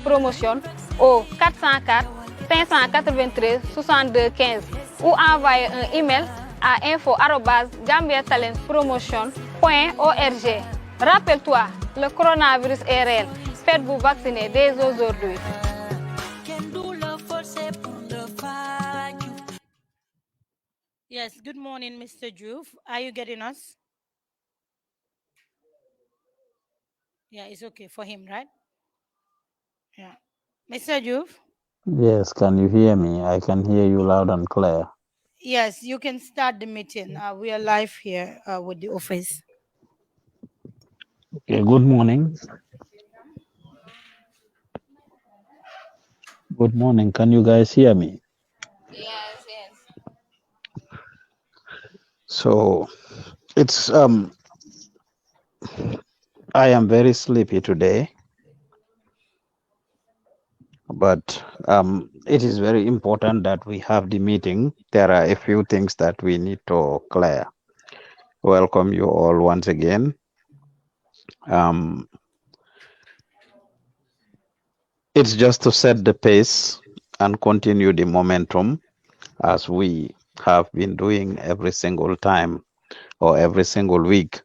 promotion au 404 593 62 15 ou envoyer un email à info@gambiatalentspromotion.org. Rappelle-toi, le coronavirus est réel. Faites-vous vacciner dès aujourd'hui. Yes, good morning, Mr. Joof. Are you getting us? Yeah, it's okay for him, right? Yeah. Mr. Joof? Yes, can you hear me? I can hear you loud and clear. Yes, you can start the meeting. We are live here with the office. Okay, good morning. Good morning. Can you guys hear me? Yes. So it's I am very sleepy today, but it is very important that we have the meeting. There are a few things that we need to clear. Welcome you all once again. It's just to set the pace and continue the momentum as we have been doing every single time or every single week.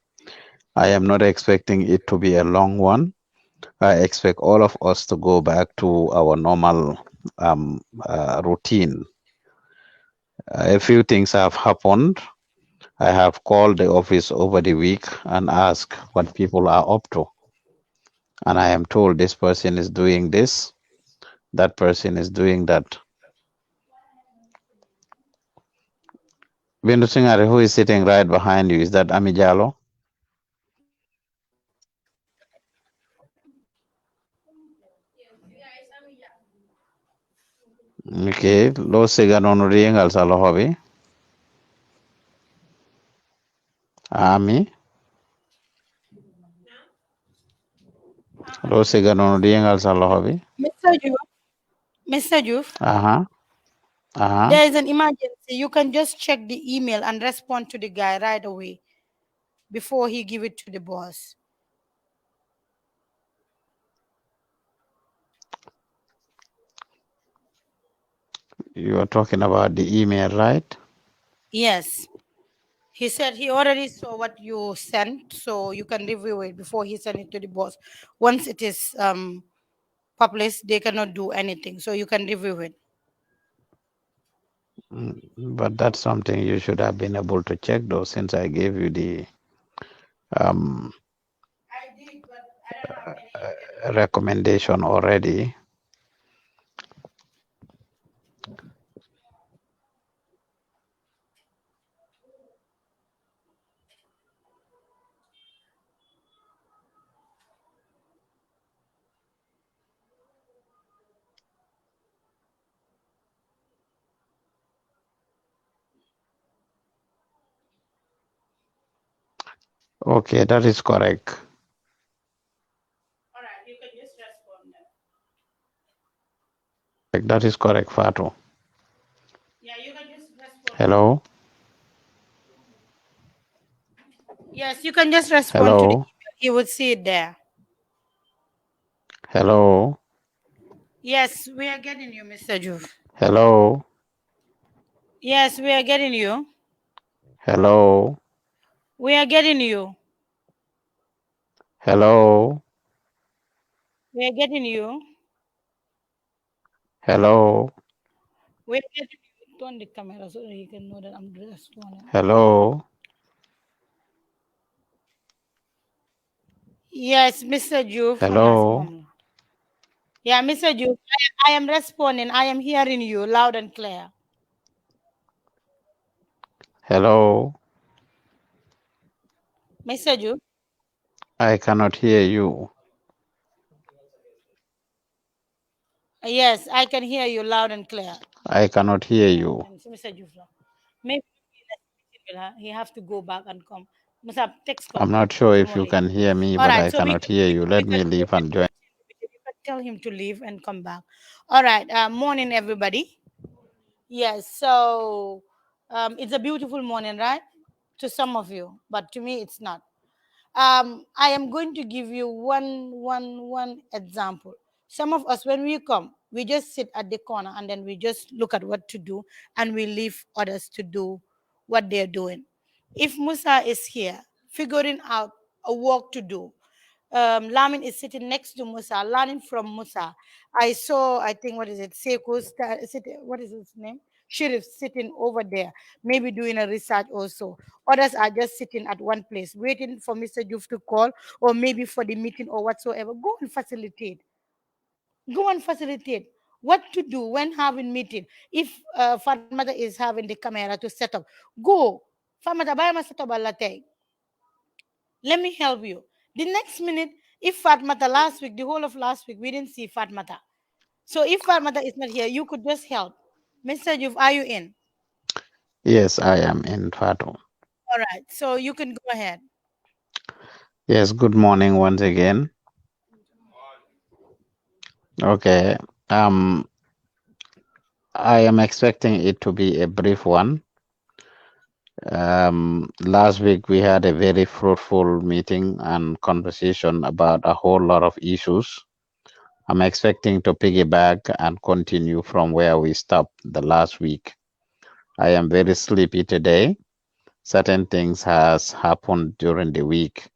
I am not expecting it to be a long one. I expect all of us to go back to our normal routine. A few things have happened. I have called the office over the week and asked what people are up to. And I am told this person is doing this, that person is doing that. Bindu Singare, who is sitting right behind you, is that Amijalo? Okay, lo siga nonu riengal sa loxo bi. Ami. Lo siga nonu riengal sa loxo bi. Mr. Joof, there is an emergency. You can just check the email and respond to the guy right away before he give it to the boss. You are talking about the email, right? Yes. He said he already saw what you sent, so you can review it before he send it to the boss. Once it is published, they cannot do anything, so you can review it. But that's something you should have been able to check, though, since I gave you the recommendation already. Okay, that is correct. All right, you can just respond then. That is correct, Fatu. Yeah, you can just respond. Hello? Yes, you can just respond to the Hello? email. You would see it there. Hello? Yes, we are getting you, Mr. Joof. Hello? Yes, we are getting you. Hello? We are getting you. Hello? We are getting you. Hello? We are getting you. Turn the camera so that you can know that I'm responding. Hello? Yes, Mr. Joof. Hello? Yeah, Mr. Joof, I am responding. I am hearing you loud and clear. Hello? Mr. Joof? I cannot hear you. Yes, I can hear you loud and clear. I cannot hear you. Mr. Joof, maybe he have to go back and come. I'm not sure if you can hear me, All but right, I so cannot hear you. Let me leave and join. you can tell him to leave and come back. All right, morning, everybody. Yes, so it's a beautiful morning, right? To some of you, but to me, it's not. I am going to give you one example. Some of us, when we come, we just sit at the corner and then we just look at what to do and we leave others to do what they're doing. If Musa is here, figuring out a work to do, Lamin is sitting next to Musa, learning from Musa. I saw, I think, what is it, Seiko, what is his name? Sheriff sitting over there, maybe doing a research also. Others are just sitting at one place, waiting for Mr. Joof to call or maybe for the meeting or whatsoever. Go and facilitate. Go and facilitate what to do when having meeting. If Fatmata is having the camera to set up, go. Fatmata, buy my set up a latte. Let me help you. The next minute, if Fatmata last week, the whole of last week, we didn't see Fatmata. So if Fatmata is not here, you could just help. Mr. Juf, are you in? Yes, I am in Fatu. All right. So you can go ahead. Yes, good morning once again. Okay. Um, I am expecting it to be a brief one. Last week we had a very fruitful meeting and conversation about a whole lot of issues. I'm expecting to piggyback and continue from where we stopped the last week. I am very sleepy today. Certain things has happened during the week.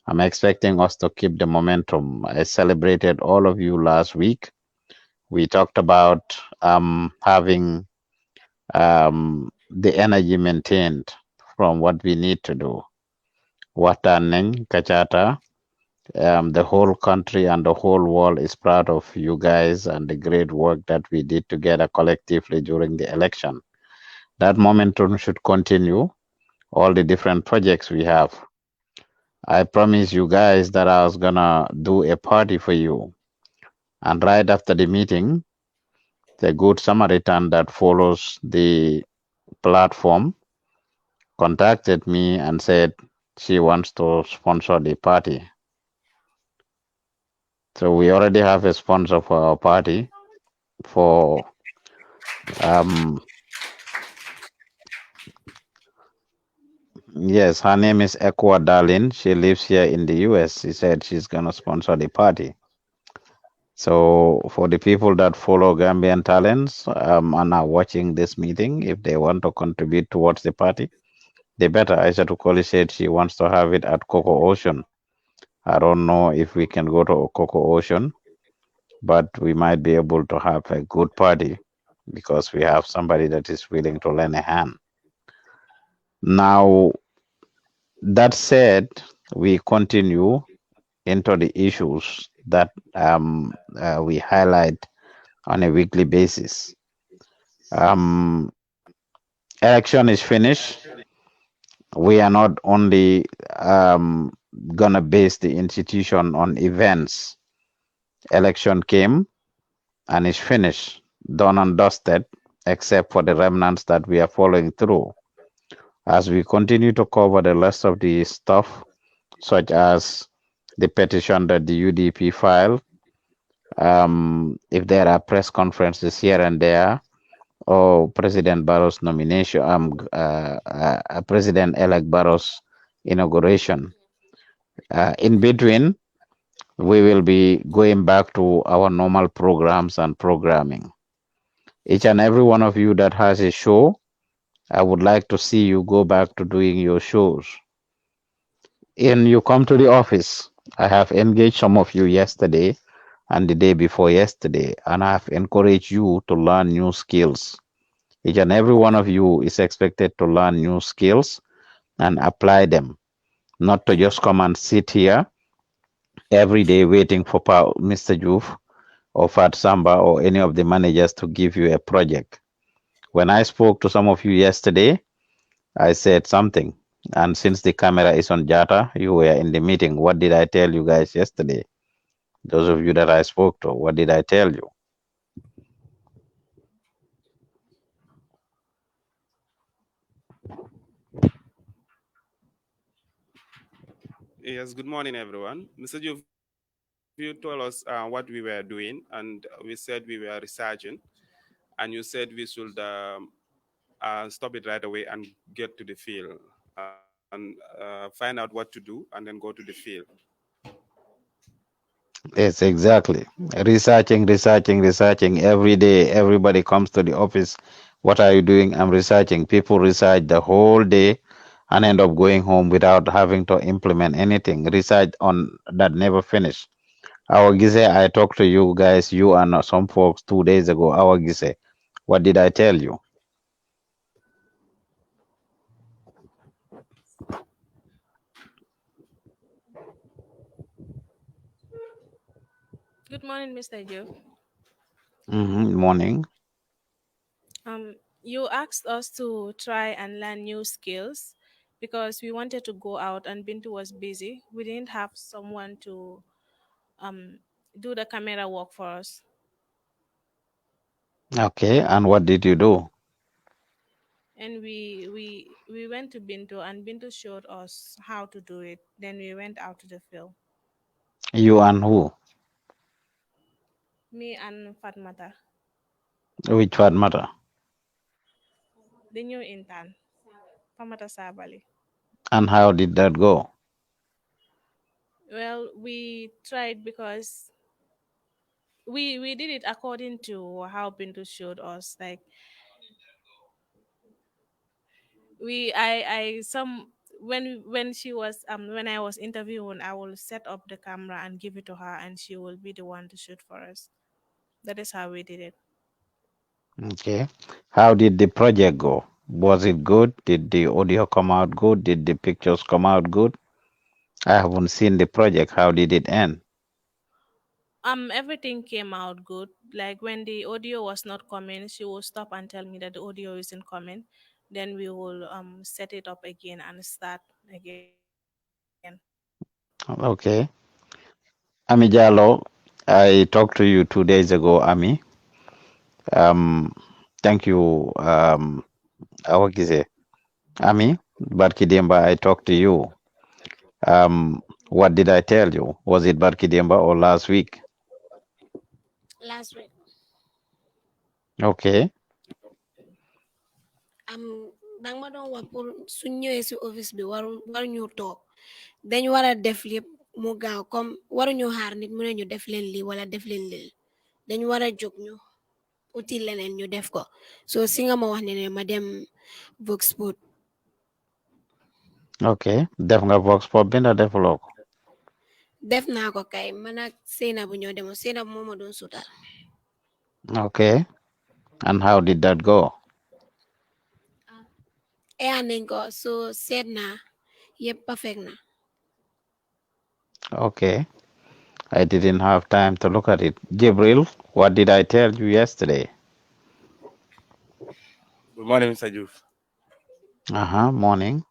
I'm expecting us to keep the momentum. I celebrated all of you last week. We talked about having the energy maintained from what we need to do. Wataning, Kachata, the whole country and the whole world is proud of you guys and the great work that we did together collectively during the election. That momentum should continue. All the different projects we have. I promise you guys that I was gonna do a party for you. And right after the meeting, the Good Samaritan that follows the platform contacted me and said she wants to sponsor the party. So we already have a sponsor for our party. For um, yes, her name is Equa Darlin. She lives here in the US. She said she's gonna sponsor the party. So for the people that follow Gambian talents and are watching this meeting, if they want to contribute towards the party, they better. Aisha Tukoli said she wants to have it at Coco Ocean. I don't know if we can go to Coco Ocean, but we might be able to have a good party because we have somebody that is willing to lend a hand. Now, that said, we continue into the issues that we highlight on a weekly basis. Um, Election is finished. We are not only gonna base the institution on events. Election came and is finished, done and dusted, except for the remnants that we are following through. As we continue to cover the rest of the stuff, such as the petition that the UDP filed, if there are press conferences here and there, or President Barrow's nomination, President-elect Barrow's inauguration. In between, we will be going back to our normal programs and programming. Each and every one of you that has a show, I would like to see you go back to doing your shows. And you come to the office. I have engaged some of you yesterday and the day before yesterday, and I have encouraged you to learn new skills. Each and every one of you is expected to learn new skills and apply them, not to just come and sit here every day waiting for Mr. Joof or Fat Samba or any of the managers to give you a project. When I spoke to some of you yesterday, I said something. And since the camera is on Jata, you were in the meeting. What did I tell you guys yesterday? Those of you that I spoke to, what did I tell you? Yes, good morning, everyone. Mr. Joof, you told us what we were doing, and we said we were researching, and you said we should stop it right away and get to the field and find out what to do and then go to the field. Yes, exactly. Researching every day. Everybody comes to the office. What are you doing? I'm researching. People research the whole day and end up going home without having to implement anything. Research on that never finish. Our Gise, I talked to you guys, you and some folks 2 days ago. Our Gise, what did I tell you? Good morning, Mr. Joof. Morning. You asked us to try and learn new skills because we wanted to go out and Bintu was busy. We didn't have someone to um, do the camera work for us. Okay, and what did you do? And we went to Bintu and Bintu showed us how to do it. Then we went out to the field. You and who? Me and Fatmata, Which one matter? the new intern, Fatmata Sabali. And how did that go? Well, we tried because we did it according to how Bintu showed us. Like I some when she was when I was interviewing, I will set up the camera and give it to her and she will be the one to shoot for us. That is how we did it. Okay. How did the project go? Was it good? Did the audio come out good? Did the pictures come out good? I haven't seen the project. How did it end? Everything came out good. Like when the audio was not coming, she will stop and tell me that the audio isn't coming. Then we will set it up again and start again. Okay. Ami Jalo, I talked to you 2 days ago, Ami. Um, thank you, Awagize. Ami, Barki Demba, I talked to you. What did I tell you? Was it Barki Demba or last week? Last week. Okay. Dang ma doon wax pour suñ ñëwee si office bi waruñu toog dañ war a def lépp mu gaaw comme waruñu xaar nit mu ne ñu def leen lii wala def leen lii dañ war a jóg ñu uti leneen ñu def ko so si nga ma wax ne ma dem Vox Sport. Okay. Def nga Vox Pop binda defuloo ko. def naa ko kay man ak Seyna bu ñoo demoon Seyna bu moo ma doon suutal. Okay. And how did that go? nañ ko so seet naa yëpp perfect na. Okay. I didn't have time to look at it. Jibril, what did I tell you yesterday? Good morning, Mr. Joof. Morning.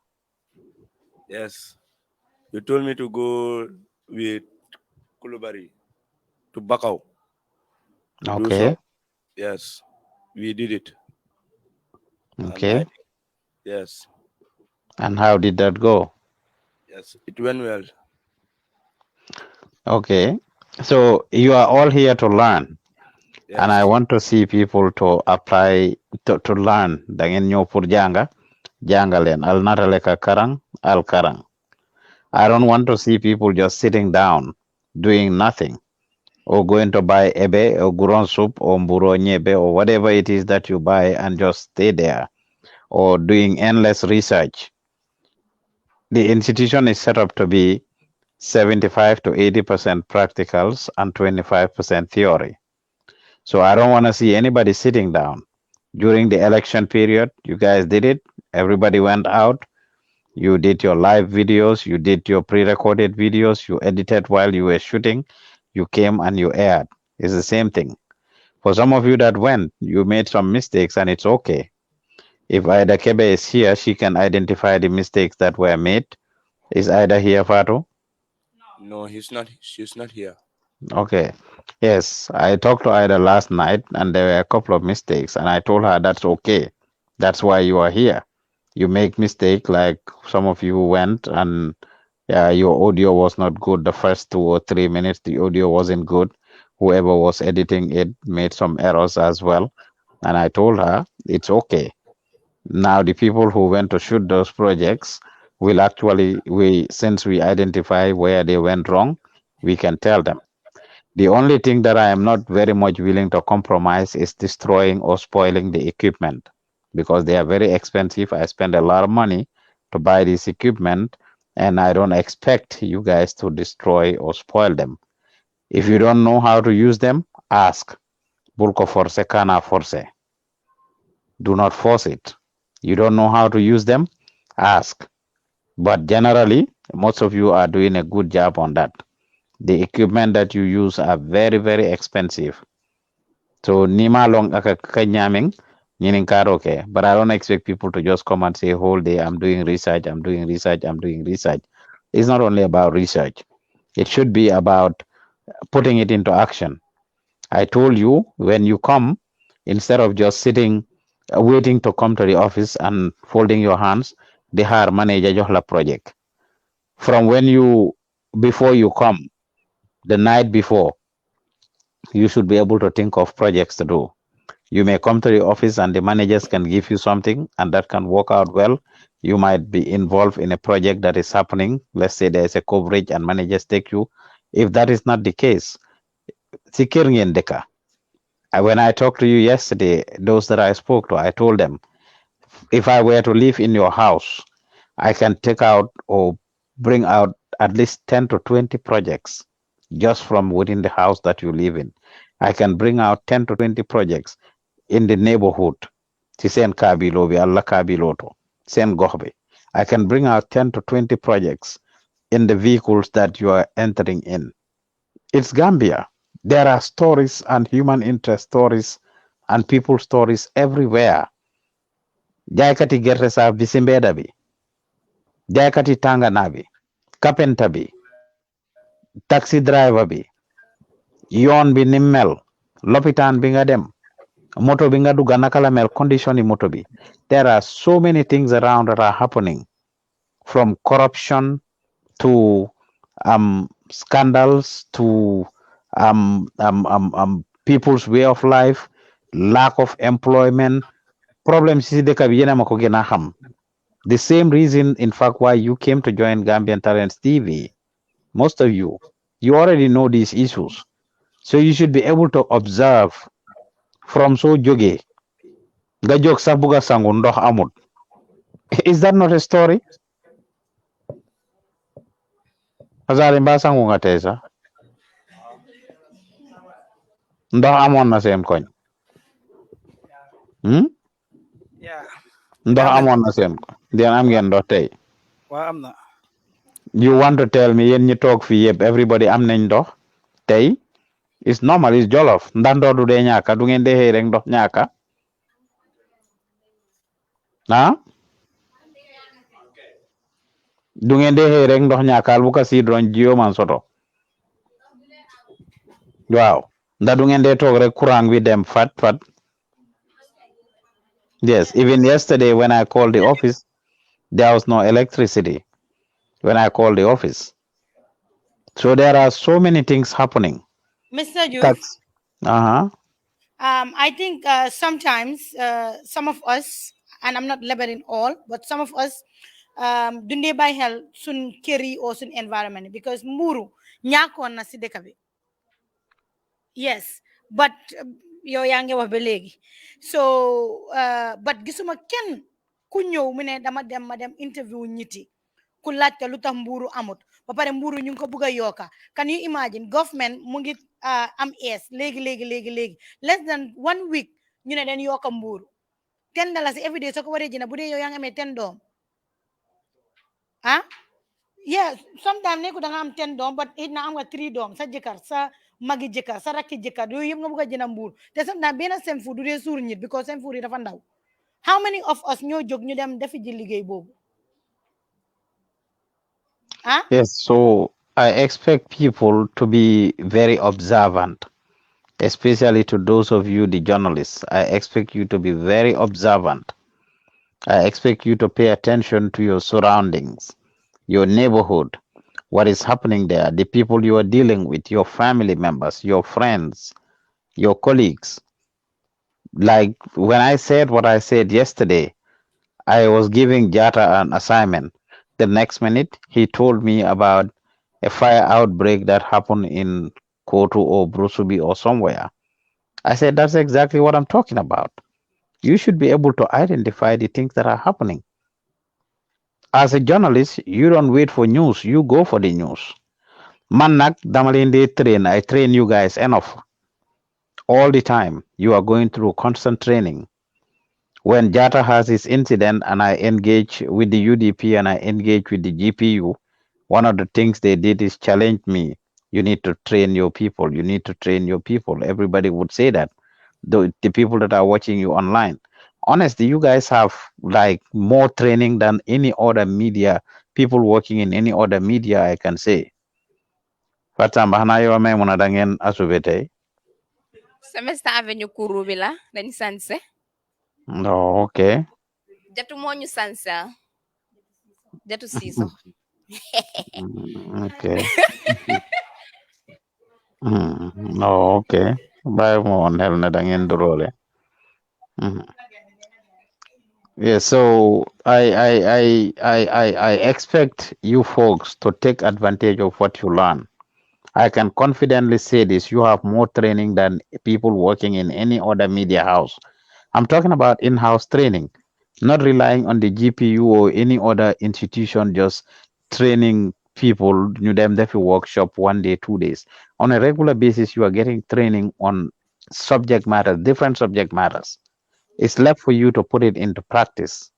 Yes. You told me to go with Kulubari to Bakau. To do Okay. so. Yes. We did it. Okay. Yes. And how did that go? Yes. It went well. Okay. So you are all here to learn. Yes. And I want to see people to apply to learn. Dangen nyo pur janga, jangalen. Al nataleka karang, al karang. I don't want to see people just sitting down, doing nothing, or going to buy ebe or guron soup or mburo nyebe or whatever it is that you buy and just stay there, or doing endless research. The institution is set up to be 75 to 80% practicals and 25% theory. So I don't want to see anybody sitting down. During the election period, you guys did it. Everybody went out. You did your live videos. You did your pre-recorded videos. You edited while you were shooting. You came and you aired. It's the same thing. For some of you that went, you made some mistakes and it's okay. If Ida Kebe is here, she can identify the mistakes that were made. Is Ida here, Fatu? No, he's not. She's not here. Okay. Yes, I talked to Ida last night and there were a couple of mistakes and I told her that's okay. That's why you are here. You make mistake like some of you went and your audio was not good the first 2 or 3 minutes. The audio wasn't good. Whoever was editing it made some errors as well. And I told her it's okay. Now the people who went to shoot those projects will actually since we identify where they went wrong, we can tell them. The only thing that I am not very much willing to compromise is destroying or spoiling the equipment because they are very expensive. I spend a lot of money to buy this equipment, and I don't expect you guys to destroy or spoil them. If you don't know how to use them, ask. Bulko force kana force. Do not force it. You don't know how to use them, ask. But generally, most of you are doing a good job on that. The equipment that you use are very, very expensive. So nima long aka kanyaming meaning okay. But I don't expect people to just come and say whole day I'm doing research, I'm doing research, I'm doing research. It's not only about research. It should be about putting it into action. I told you when you come, instead of just sitting waiting to come to the office and folding your hands, they hire manager johla project. From when you before you come, the night before, you should be able to think of projects to do. You may come to the office and the managers can give you something and that can work out well. You might be involved in a project that is happening. Let's say there's a coverage and managers take you. If that is not the case, sikir deka. When I talked to you yesterday, those that I spoke to, I told them, if I were to live in your house, I can take out or bring out at least 10 to 20 projects just from within the house that you live in. I can bring out 10 to 20 projects in the neighborhood. Ci seen kaabilo bi Allah kaabilooto seen gox bi. I can bring out 10 to 20 projects in the vehicles that you are entering in. It's Gambia. There are stories and human interest stories and people stories everywhere. Jaaykati gerte saaf bi si mbeeda bi, jaaykati tànganaa bi, carpenter bi, taxi driver bi, yoon bi nim mel, lopitaan bi nga dem, moto bi nga dugga naka la mel, condition yi moto bi. There are so many things around that are happening, from corruption to scandals to people's way of life, lack of employment, problems si dëkk bi yéen a ma ko gën a xam. The same reason, in fact, why you came to join Gambian Talents TV. Most of you already know these issues. So you should be able to observe from so joge. Nga jog sa buga sangu ndox amut. Is that not a story? Azali mba sangu nga tesa. Ndox amon na seen koñ. Yeah. Ndox amon na seen koñ. Den am ngeen ndox tey. Waaw am na. You want to tell me yéen ñi toog fii yëpp everybody am nañ ndox tey? It's normal, it's jollof. Ndax ndox du dee ñaaka du ngeen dee xëy rek ndox ñaaka. Ah? Du ngeen dee xëy rek ndox ñaakaal bu ka sidron jiyo man soto. Waaw. Ndax du ngeen dee toog rek courant bi dem fat. Yes, even yesterday when I called the office, there was no electricity when I called the office. So there are so many things happening. Mr. Joof, That's I think sometimes some of us, and I'm not labeling all, but some of us dunde by hell sun keri or sun environment because muru nyako na si dëkk bi. Yes, but yow yaa ngi wax ba léegi so but gisuma kenn ku ñëw mu ne dama dem ma dem interview ñiti ku laajte lu tax mbuuru amut ba pare mbuuru ñu ngi ko bugg a yokka. Can you imagine government mu ngi am ees léegi less than 1 week ñu ne den yokka mbuuru $10 every day soo ko waree jënd bu dee yow yaa ngi amee 10 doom ah yeah sometimes nekku da nga am 10 doom but it na am nga 3 doom sa jëkkër sa magi jëkkër sa rakki jëkkër yooyu yëpp nga bëgg a jënd mbuur te sometimes benn seen fu du dee suur ñit because seen fuur yi dafa ndaw. How many of us ñoo jóg ñu dem defi ji liggéey boobu ah? Yes, so I expect people to be very observant, especially to those of you, the journalists. I expect you to be very observant. I expect you to pay attention to your surroundings, your neighborhood, what is happening there, the people you are dealing with, your family members, your friends, your colleagues. Like when I said what I said yesterday, I was giving Jata an assignment. The next minute, he told me about a fire outbreak that happened in Kotu or Brusubi or somewhere. I said, that's exactly what I'm talking about. You should be able to identify the things that are happening. As a journalist, you don't wait for news, you go for the news. Manak Damalinde train, I train you guys enough. All the time, you are going through constant training. When Jata has his incident and I engage with the UDP and I engage with the GPU, one of the things they did is challenge me. You need to train your people. You need to train your people. Everybody would say that. The people that are watching you online. Honestly, you guys have like more training than any other media, people working in any other media, I can say. Fatamba hanayo me munadangen asubete. Semester Avenue Kurubila, dañ sanse. No, okay. Jatu moo ñu sanse. Jatu siiso. Okay. No, okay. Bye mo on hel na dangen durole. Yeah, so I expect you folks to take advantage of what you learn. I can confidently say this, you have more training than people working in any other media house. I'm talking about in-house training, not relying on the GPU or any other institution just training people, you them defi workshop 1 day, 2 days. On a regular basis, you are getting training on subject matters, different subject matters. It's left for you to put it into practice.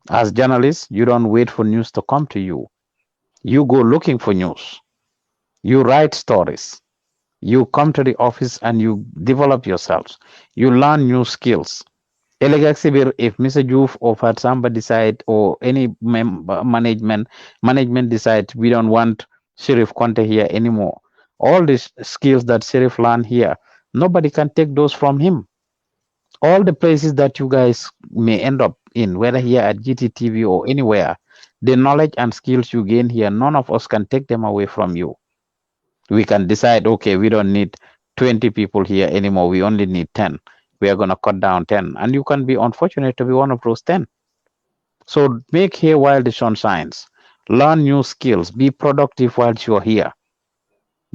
As journalists, you don't wait for news to come to you. You go looking for news. You write stories. You come to the office and you develop yourselves. You learn new skills. If Mr. Joof or Fatsamba decide or any management decides we don't want Sheriff Conte here anymore, all these skills that Sheriff learned here, nobody can take those from him. All the places that you guys may end up in, whether here at Gttv or anywhere, the knowledge and skills you gain here, none of us can take them away from you. We can decide, okay, we don't need 20 people here anymore. We only need 10. We are going to cut down 10. And you can be unfortunate to be one of those 10. So make hay while the sun shines. Learn new skills. Be productive whilst you are here.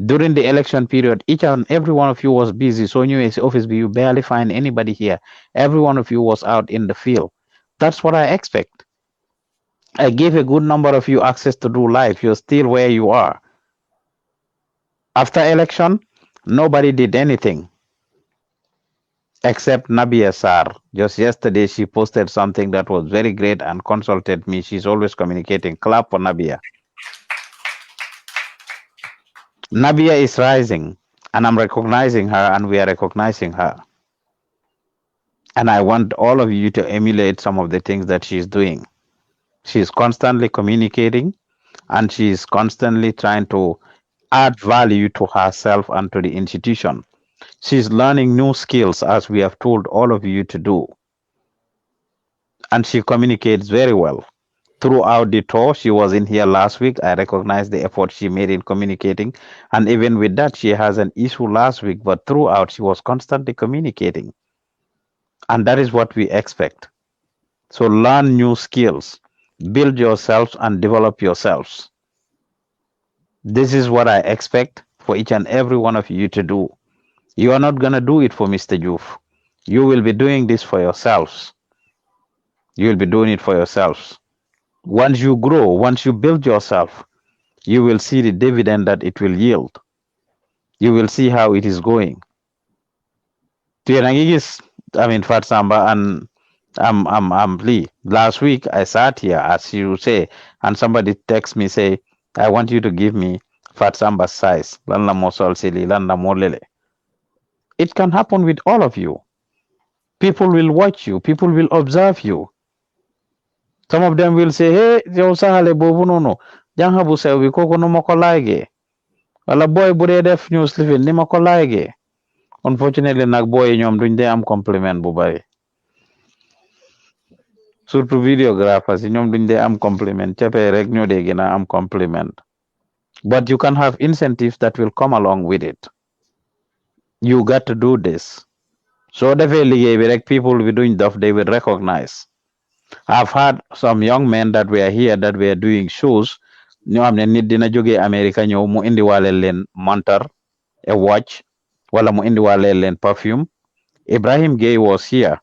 During the election period, each and every one of you was busy. So in your office, you barely find anybody here. Every one of you was out in the field. That's what I expect. I gave a good number of you access to do life. You're still where you are. After election, nobody did anything except Nabia Sar. Just yesterday, she posted something that was very great and consulted me. She's always communicating. Clap for Nabia. Nabia is rising, and I'm recognizing her, and we are recognizing her. And I want all of you to emulate some of the things that she's doing. She's constantly communicating, and she's constantly trying to add value to herself and to the institution. She's learning new skills, as we have told all of you to do. And she communicates very well. Throughout the tour, she was in here last week. I recognize the effort she made in communicating. And even with that, she has an issue last week, but throughout, she was constantly communicating. And that is what we expect. So learn new skills, build yourselves and develop yourselves. This is what I expect for each and every one of you to do. You are not going to do it for Mr. Joof. You will be doing this for yourselves. You will be doing it for yourselves. Once you grow, once you build yourself, you will see the dividend that it will yield. You will see how it is going. I mean, Fatsamba and Lee. Last week I sat here, as you say, and somebody text me say, I want you to give me Fatsamba's size. Landa mosol sili, landa molele. It can happen with all of you. People will watch you. People will observe you. Some of them will say, hey, yow sahale bobu nono. Jangha bu sew bi koko no mako laage. Wala boy bu dee def news living ni mako laage. Unfortunately nag boy ñoom duñ dee am compliment bu bari. Surtout videographers ñoom duñ dee am compliment. Cepe rek ñoo dee gëna am compliment. But you can have incentives that will come along with it. You got to do this. So definitely people will be doing stuff they will recognize. I've had some young men that were here that were doing shows. ñoo xam ne nit dina jógee America ñëw mu indiwaale leen montar a watch, wala mu indiwaale leen perfume. Ibrahim Gaye was here.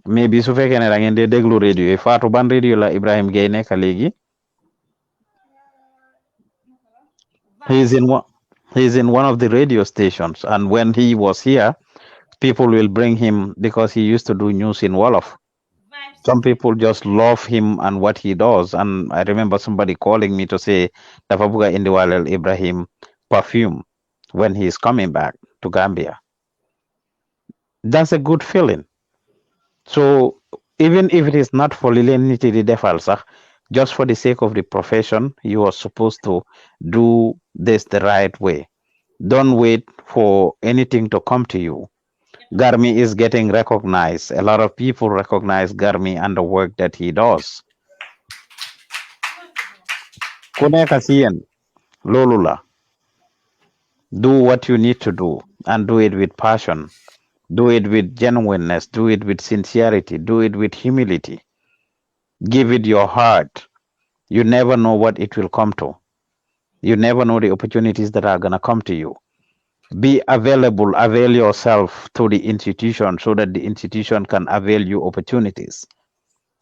Maybe su fekkee ne da ngeen dee déglu radio yi Fatou ban radio la Ibrahim Gaye nekk léegi. He's in one of the radio stations, and when he was here, people will bring him because he used to do news in Wolof. Some people just love him and what he does. And I remember somebody calling me to say, Dafabuga Indiwalel Ibrahim perfume when he's coming back to Gambia. That's a good feeling. So even if it is not for Lileniti defal sax, just for the sake of the profession, you are supposed to do this the right way. Don't wait for anything to come to you. Garmi is getting recognized. A lot of people recognize Garmi and the work that he does. Kuneka siyen, lolula. Do what you need to do and do it with passion. Do it with genuineness. Do it with sincerity. Do it with humility. Give it your heart. You never know what it will come to. You never know the opportunities that are going to come to you. Be available, avail yourself to the institution so that the institution can avail you opportunities.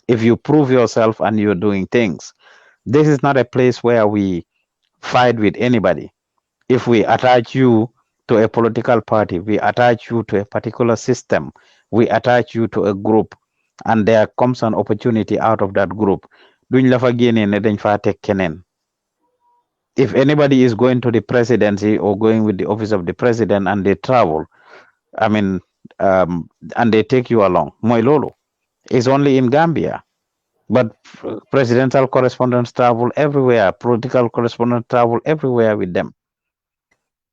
If you prove yourself and you're doing things, this is not a place where we fight with anybody. If we attach you to a political party, we attach you to a particular system, we attach you to a group, and there comes an opportunity out of that group. Duñ la fa génnee ne dañ fa tek keneen. If anybody is going to the presidency or going with the office of the president and they travel, I mean, and they take you along, mooy loolu. It's only in Gambia. But presidential correspondents travel everywhere, political correspondents travel everywhere with them.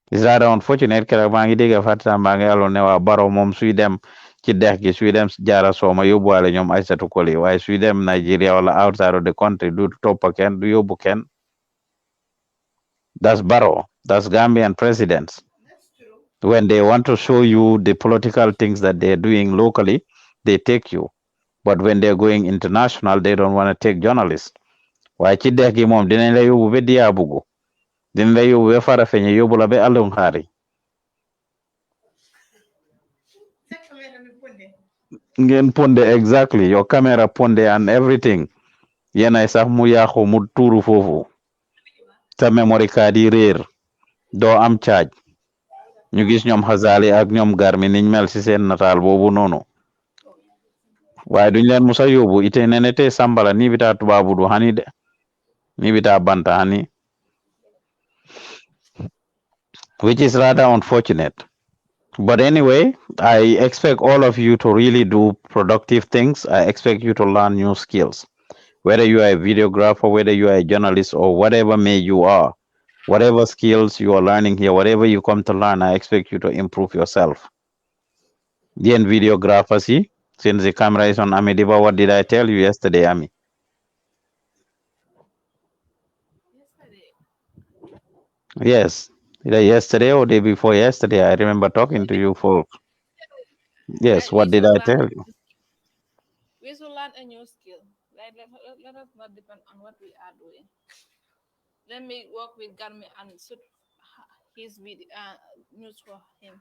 It's rather unfortunate keroog maa ngi dégg Fatah maa ngi yàlloon ne waa Barrow moom suy dem ci dex gi suy dem jaara sooma yóbbuwaale ñoom Aïssatou Koli waaye suy dem Nigeria wala outside of the country du toppa kenn du yóbbu kenn. That's Barrow. That's Gambian presidents. When they want to show you the political things that they're doing locally, they take you. But when they're going international, they don't want to take journalists. Waaye ci dex gi moom dinañ la yóbbu ba Diabugu. Dinañ la yóbbu ba Farafenni yóbbu la ba Alunxaari. Ngeen ponde exactly your camera ponde and everything. Yenay sax mu yaaxu mu tuuru foofu. Sa memory card yi réer. Doo am charge. Ñu gis ñoom Xazali ak ñoom Garmi niñ mel ci seen nataal boobu noonu. Waaye duñ leen musa yóbbu ite nene te sambala ni bita tubaabu du hani de. Ni bita banta hani. Which is rather unfortunate. But anyway, I expect all of you to really do productive things. I expect you to learn new skills. Whether you are a videographer, whether you are a journalist, or whatever may you are, whatever skills you are learning here, whatever you come to learn, I expect you to improve yourself. The videographers, see, since the camera is on Amidiba, what did I tell you yesterday, Ami? Yes, either yesterday or day before yesterday, I remember talking to you for. Yes, what did I tell you? We should learn a new skill. Like, let us not depend on what we are doing. Let me work with Garmi and shoot his video, news for him.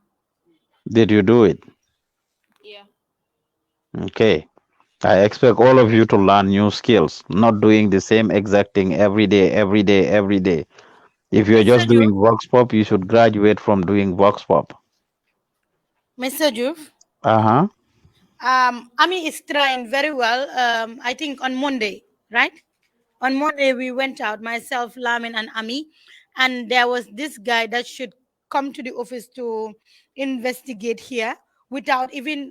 Did you do it? Yeah. Okay. I expect all of you to learn new skills, not doing the same exact thing every day, every day, every day. If you're just doing Vox Pop, you should graduate from doing Vox Pop. Mr. Joof. Uh-huh. Ami is trying very well. I think on Monday, right? On Monday, we went out, myself, Lamin, and Ami, and there was this guy that should come to the office to investigate here without even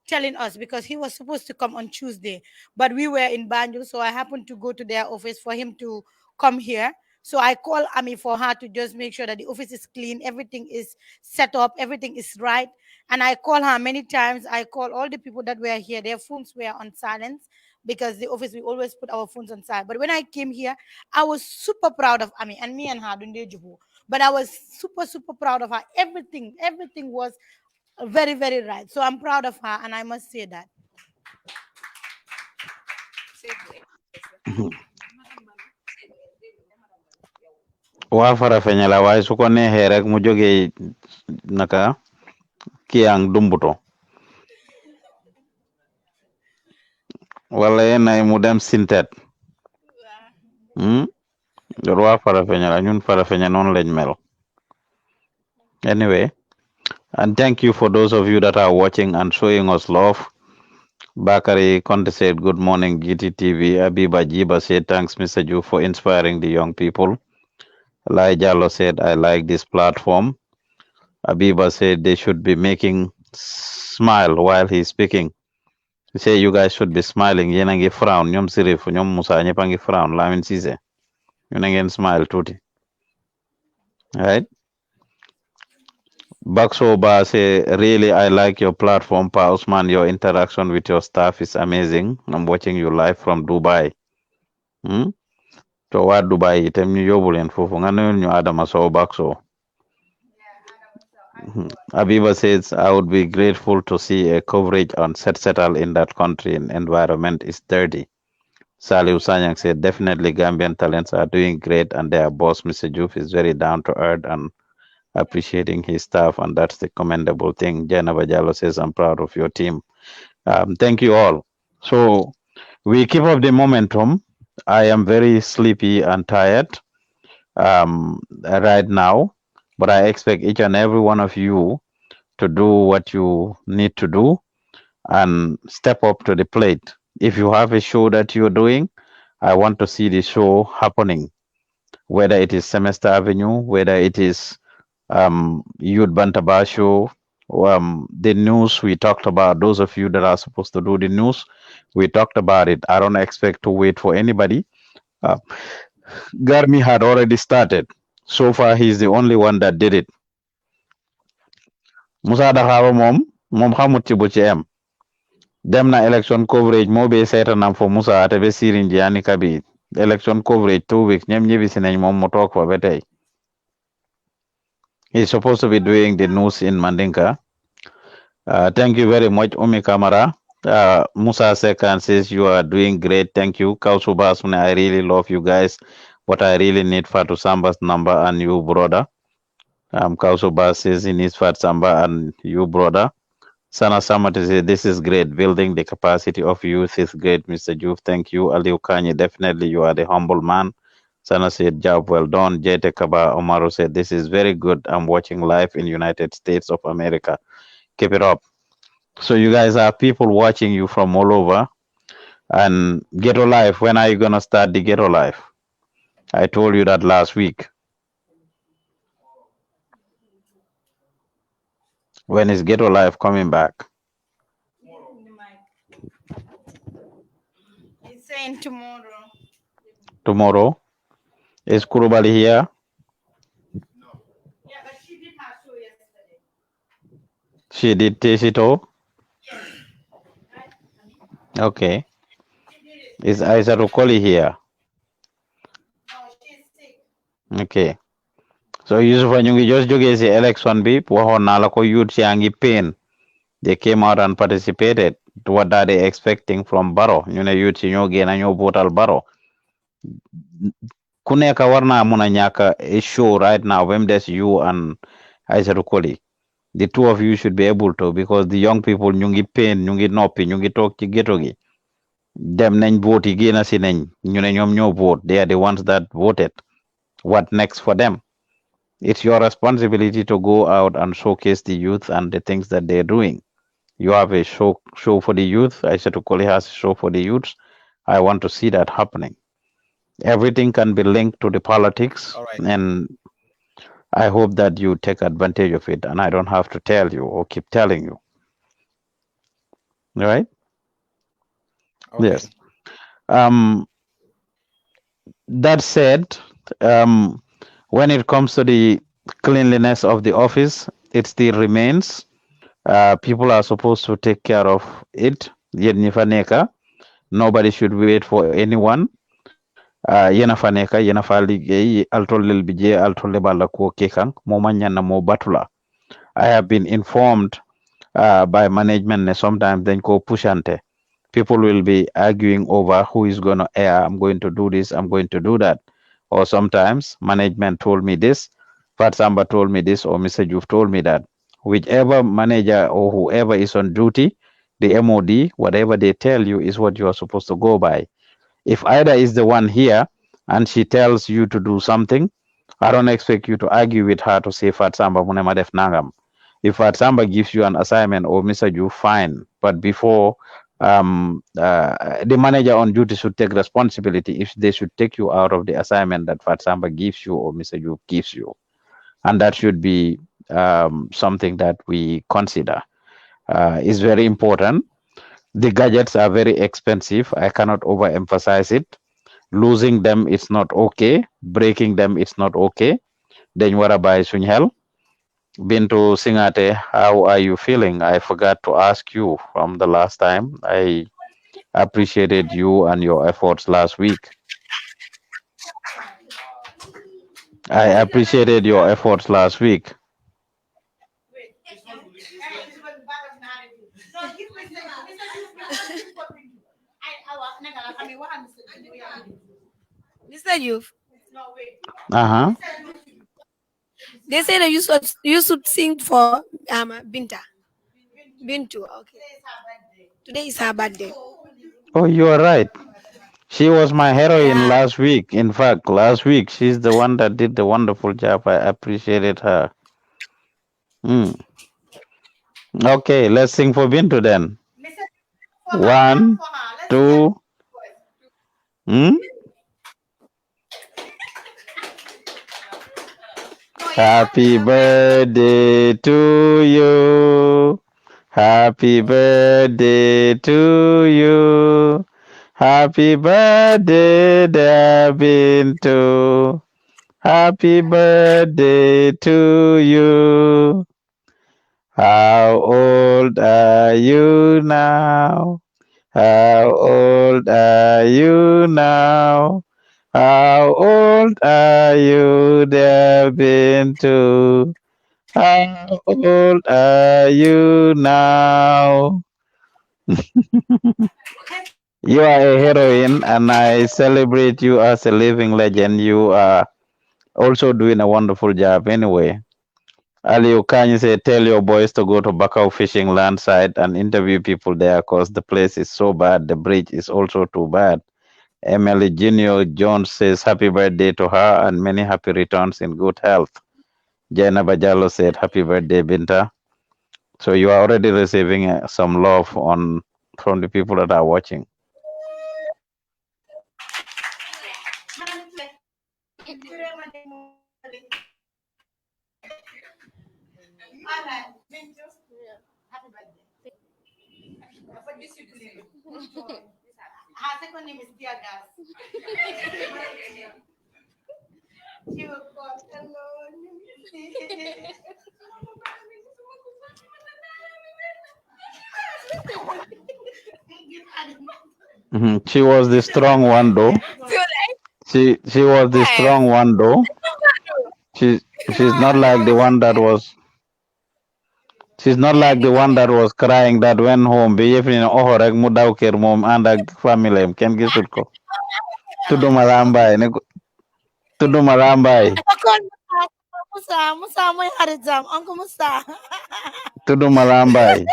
telling us because he was supposed to come on Tuesday. But we were in Banjul, so I happened to go to their office for him to come here. So I called Ami for her to just make sure that the office is clean, everything is set up, everything is right. And I called her many times. I called all the people that were here. Their phones were on silence because the office we always put our phones on silent. But when I came here, I was super proud of Ami and me and her doing the job. But I was super proud of her. Everything was very, very right. So I'm proud of her, and I must say that. waa Farafeñe la waaye su ko neexee rek mu jógee naka Kiyang Dumbuto wala yenn mu dem Sintet loolu waa Farafeñe la ñun Farafeñe noonu lañ mel. Anyway, and thank you for those of you that are watching and showing us love. Bakari Conte said, good morning, Gttv. Abiba Jiba said, thanks, Mr. Joof, for inspiring the young people. Lai Jallo said, I like this platform. Abiba said they should be making smile while he's speaking. He said, you guys should be smiling. Yena ngi frown, nyom sirif, nyom Musa, nyepa ngi frown. Lamin Sise. Yena ngi smile tuti. Right? Bakso Ba say, really, I like your platform, Pa Ousman. Your interaction with your staff is amazing. I'm watching you live from Dubai. Hmm? To wa Dubai, item ñu yóbbu leen foofu nga nuyul ñu Adama Sow Bakso. Abiba says, I would be grateful to see a coverage on settle in that country. Environment is dirty. Saliu Sanyang said, definitely Gambian talents are doing great and their boss, Mr. Joof, is very down to earth and appreciating his staff, and that's the commendable thing. Jana Bajalo says, I'm proud of your team. Thank you all. So we keep up the momentum. I am very sleepy and tired right now, but I expect each and every one of you to do what you need to do and step up to the plate. If you have a show that you're doing, I want to see the show happening, whether it is Semester Avenue, whether it is Youth Bantaba show, the news we talked about. Those of you that are supposed to do the news, we talked about it. I don't expect to wait for anybody. Garmi had already started. So far, he's the only one that did it. Musa Dahawa mom xamut ci bu ci am. Dem na election coverage mo be seetanam for Musa ate be sirin jiani kabi. Election coverage 2 weeks ñem ñebi si nañ mom mu tok fa ba tay. He's supposed to be doing the news in Mandinka. Thank you very much, Umi Kamara. Musa Sekan says you are doing great. Thank you. Kausubas, I really love you guys. What I really need Fatu Samba's number and you, brother. Kausubas says he needs Fat Samba and you, brother. Sana Samati says this is great. Building the capacity of youth is great, Mr. Joof. Thank you. Aliu Kanye, definitely you are the humble man. Sana said, job well done. Jete Kaba Omaru said, this is very good. I'm watching live in United States of America. Keep it up. So you guys are people watching you from all over. And Ghetto Life, when are you going to start the Ghetto Life? I told you that last week. When is Ghetto Life coming back? He's saying tomorrow. Tomorrow? Is Kurubali here? Yeah, but she did her show yesterday. She did Tesito? Okay. Is Isa Rukoli here? No, she's sick. Okay. So Yusuf Anyungi just joge si election bi waxoon naa la ko youth yaa ngi pain. They came out and participated. What are they expecting from Barrow? ñu ne youth si ñoo génn ñoo votal Barrow. Ku nekk war naa mun a ñàkk a show right now when there's you and Aïssatou Koli. The two of you should be able to, because the young people ñu ngi pain ñu ngi noppi ñu ngi toog ci ghetto gi. Dem nañ vote yi génn si nañ ñu ne ñoom ñoo vote. They are the ones that voted. What next for them? It's your responsibility to go out and showcase the youth and the things that they're doing. You have a show for the youth. Aïssatou Koli has a show for the youth. I want to see that happening. Everything can be linked to the politics, and I hope that you take advantage of it, and I don't have to tell you or keep telling you. Right? Okay. Yes. That said, when it comes to the cleanliness of the office, it still remains. People are supposed to take care of it. Yen ñi fa nekka, nobody should wait for anyone. Yena fa nekka, yena fa liggéey, altolel bi je altolle balla ko kekan, mo mañana mo batula. I have been informed by management ne sometimes then go pushante. People will be arguing over who is going to air. I'm going to do this. I'm going to do that. or sometimes management told me this, Fatsamba told me this, or Mr. Joof told me that. Whichever manager or whoever is on duty, the MOD, whatever they tell you is what you are supposed to go by. If Ida is the one here and she tells you to do something, I don't expect you to argue with her to say Fatsamba Munema def nangam. If Fatsamba gives you an assignment or Mr. Ju, fine. But before the manager on duty should take responsibility if they should take you out of the assignment that Fatsamba gives you or Mr. Ju gives you. And that should be something that we consider. Is very important. The gadgets are very expensive. I cannot overemphasize it. Losing them it's not okay. Breaking them it's not okay. Then what about Sunyhel? Bintu Singate, how are you feeling? I forgot to ask you from the last time. I appreciated you and your efforts last week. I appreciated your efforts last week. Mr. Youth, Uh-huh. they say that you should sing for Binta. Bintu, okay. Today is her birthday. Oh, you are right. She was my heroine Yeah. last week. In fact, last week she's the one that did the wonderful job. I appreciated her. Mm. Okay, let's sing for Bintu then. One, two. Hmm? Happy birthday to you. Happy birthday to you. Happy birthday, dear Bintu. Happy birthday to you. How old are you now? How old are you now? How old are you, dear Bintu? How old are you now? You are a heroine, and I celebrate you as a living legend. You are also doing a wonderful job anyway. Ali Ukany say, tell your boys to go to Bakau fishing land site and interview people there because the place is so bad. The bridge is also too bad. Emily Junior Jones says, happy birthday to her and many happy returns in good health. Jaina Bajalo said, happy birthday, Binta. So you are already receiving some love on from the people that are watching. Her second name is Tia Gas. She will call, hello. She was the strong one though. She was the strong one though. She she's not like the one that was she's not like the one that was crying that went home. Be if in oh rek mu daw kër mom and ak family am ken gisut ko. Tudu malambay ne ko tudu malambay. Musa, my Harizam, Uncle Musa. Tudu malambay.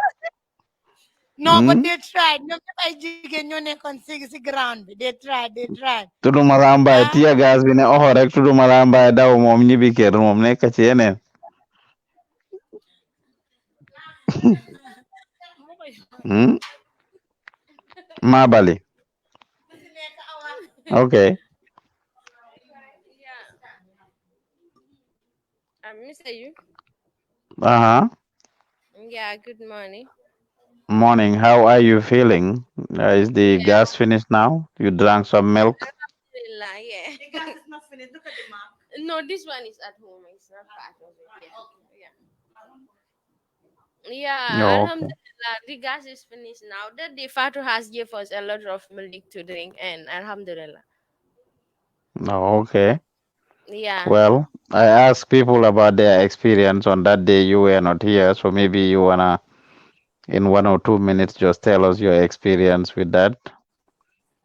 No, but they tried. No, I jiggen you neck on six ground. They tried. Tudu malambay tiya gas bi ne oh rek tudu malambay daw mom ñibi kër mom nekk ci yeneen. Hmm? Mabali. Okay. Mr. You? Uh-huh. Yeah, good morning. Morning. How are you feeling? Is the Yeah, gas finished now? You drank some milk? alhamdulillah, yeah. The gas is not finished. Look at the mark. No, this one is at home. It's not part of it. Yeah. Yeah, No, okay. alhamdulillah. The gas is finished now. The Fatu has gave us a lot of milk to drink, and alhamdulillah. No, okay. Yeah. Well, I asked people about their experience on that day you were not here, so maybe you wanna, in 1 or 2 minutes, just tell us your experience with that.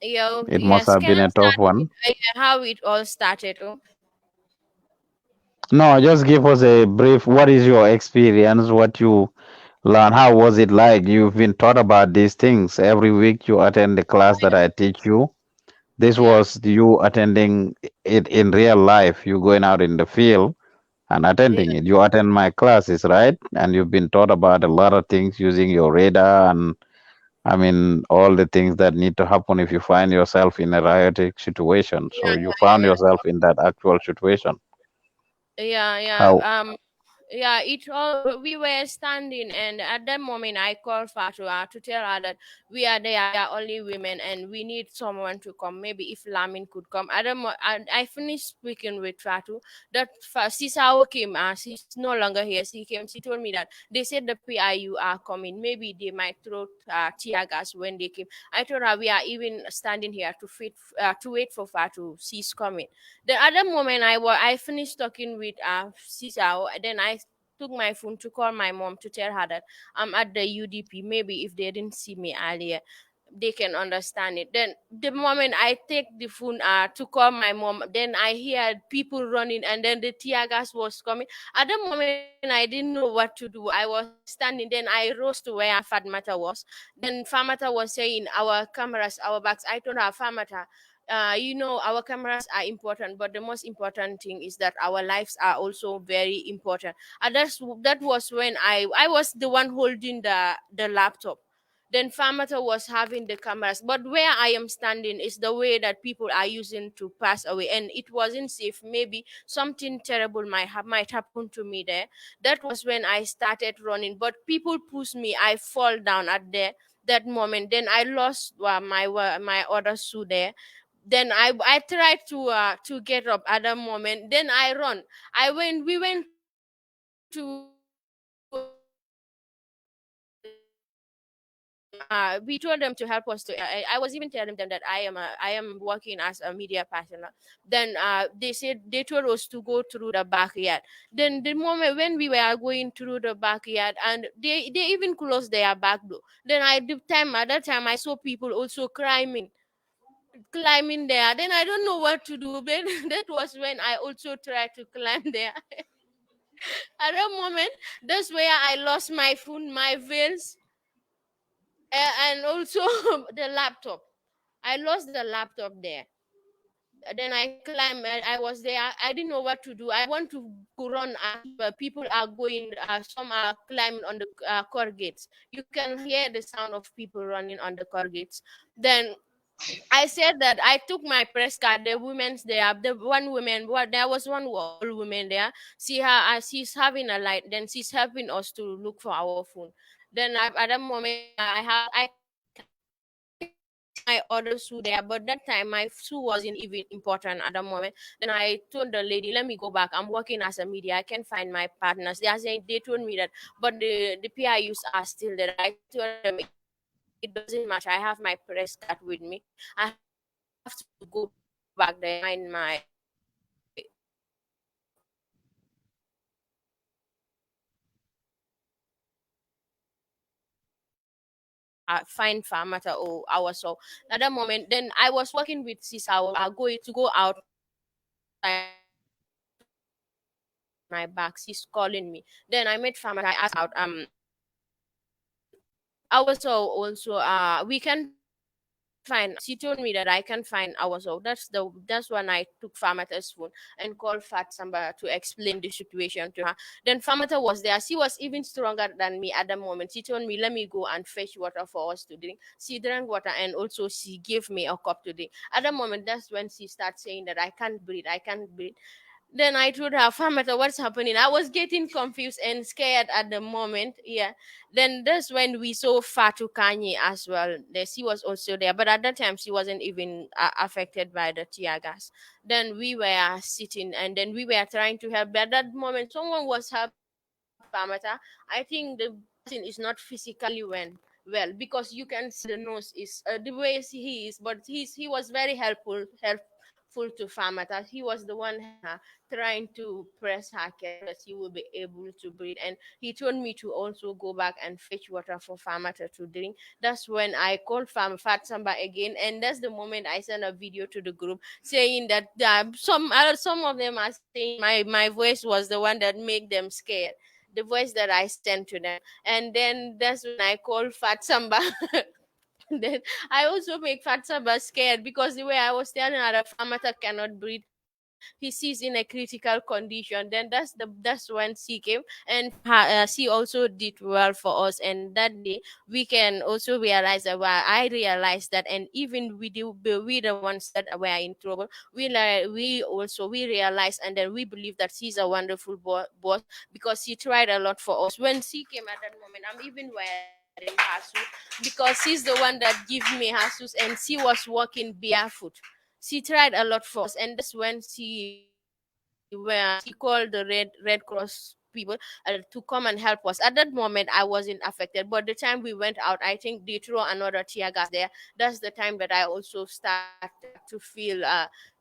Yeah, It must yes. have Can been I a tough start with one. how it all started? Oh? No, just give us a brief. What is your experience? What you learn? How was it like? You've been taught about these things every week. You attend the class that I teach you. This Yeah. was you attending it in real life. You going out in the field and Yeah. attending it. You attend my classes, right? And you've been taught about a lot of things using your radar and I mean all the things that need to happen if you find yourself in a riotic situation. Yeah. So you Yeah. found yourself in that actual situation. Yeah. Yeah. How? Yeah, it all we were standing, and at that moment I called Fatua to tell her that we are there, we are only women, and we need someone to come. Maybe if Lamin could come. I finished speaking with Fatu. That Sisao came. She's no longer here. She came. She told me that they said the PIU are coming. Maybe they might throw tear gas when they came. I told her we are even standing here to wait for Fatu. She's coming. The other moment I finished talking with Sisao, then I took my phone to call my mom to tell her that I'm at the UDP. Maybe if they didn't see me earlier, they can understand it. Then the moment I take the phone to call my mom, then I hear people running, and then the tear gas was coming. At the moment, I didn't know what to do. I was standing. Then I rose to where Fatmata was. Then Famata was saying our cameras, our backs. I told her, Famata, our cameras are important, but the most important thing is that our lives are also very important. And that was when I was the one holding the laptop. Then Famata was having the cameras, but where I am standing is the way that people are using to pass away, and it wasn't safe. Maybe something terrible might happen to me there. That was when I started running, but people push me. I fall down at that moment. Then I lost my other shoe there. Then I tried to get up at that moment. Then I run. We went to we told them to help us to I was even telling them that I am working as a media partner. Then they said they told us to go through the backyard. Then the moment when we were going through the backyard, and they even closed their back door. Then at that time I saw people also climbing there. Then I don't know what to do. Then that was when I also tried to climb there. At that moment, that's where I lost my phone, my veils, and also the laptop. I lost the laptop there. Then I climbed. I was there. I didn't know what to do. I want to go run. People are going. Some are climbing on the corrugates. You can hear the sound of people running on the corrugates. Then I said that I took my press card. The women's there, the one woman. Well, there was one old woman there. She's having a light. Then she's helping us to look for our phone. Then at that moment, I my other shoe there, but that time my shoe wasn't even important at the moment. Then I told the lady, "Let me go back. I'm working as a media. I can find my partners." They told me that, but the PIUs are still there. I told them it doesn't matter. I have my press card with me. I have to go back there and find find Farmata or ourselves. At that moment, then I was working with Sis. I was going to go outside. My back. She's calling me. Then I met Farmata. I asked her out. We can find. She told me that I can find ourselves. That's when I took Famata's phone and called Fat Samba to explain the situation to her. Then Famata was there. She was even stronger than me at the moment. She told me, "Let me go and fetch water for us to drink." She drank water, and also she gave me a cup to drink. At the moment, that's when she started saying that I can't breathe. I can't breathe. Then I told her, Famata, what's happening? I was getting confused and scared at the moment. Yeah. Then that's when we saw Fatu Kanye as well. She was also there, but at that time she wasn't even affected by the tear gas. Then we were sitting, and then we were trying to help. But at that moment, someone was helping Famata. I think the person is not physically well, because you can see the nose is the way he is, but he was very helpful helpful to Famata. He was the one trying to press her case that he will be able to breathe. And he told me to also go back and fetch water for Famata to drink. That's when I called Fatsamba again, and that's the moment I sent a video to the group saying that some of them are saying my voice was the one that made them scared. The voice that I sent to them, and then that's when I called Fatsamba. Then I also make Fatsaba scared because the way I was telling her that Famata cannot breathe, he sees in a critical condition. Then that's when she came, and she also did well for us. And that day we can also realize that, well, I realized that, and even we the ones that were in trouble, we realized, and then we believe that she's a wonderful boss because she tried a lot for us. When she came at that moment, I'm even wearing her suit because she's the one that gave me her shoes, and she was walking barefoot. She tried a lot for us, and that's when she called the red cross people to come and help us. At that moment I wasn't affected, but the time we went out, I think they threw another tear gas there. That's the time that I also started to feel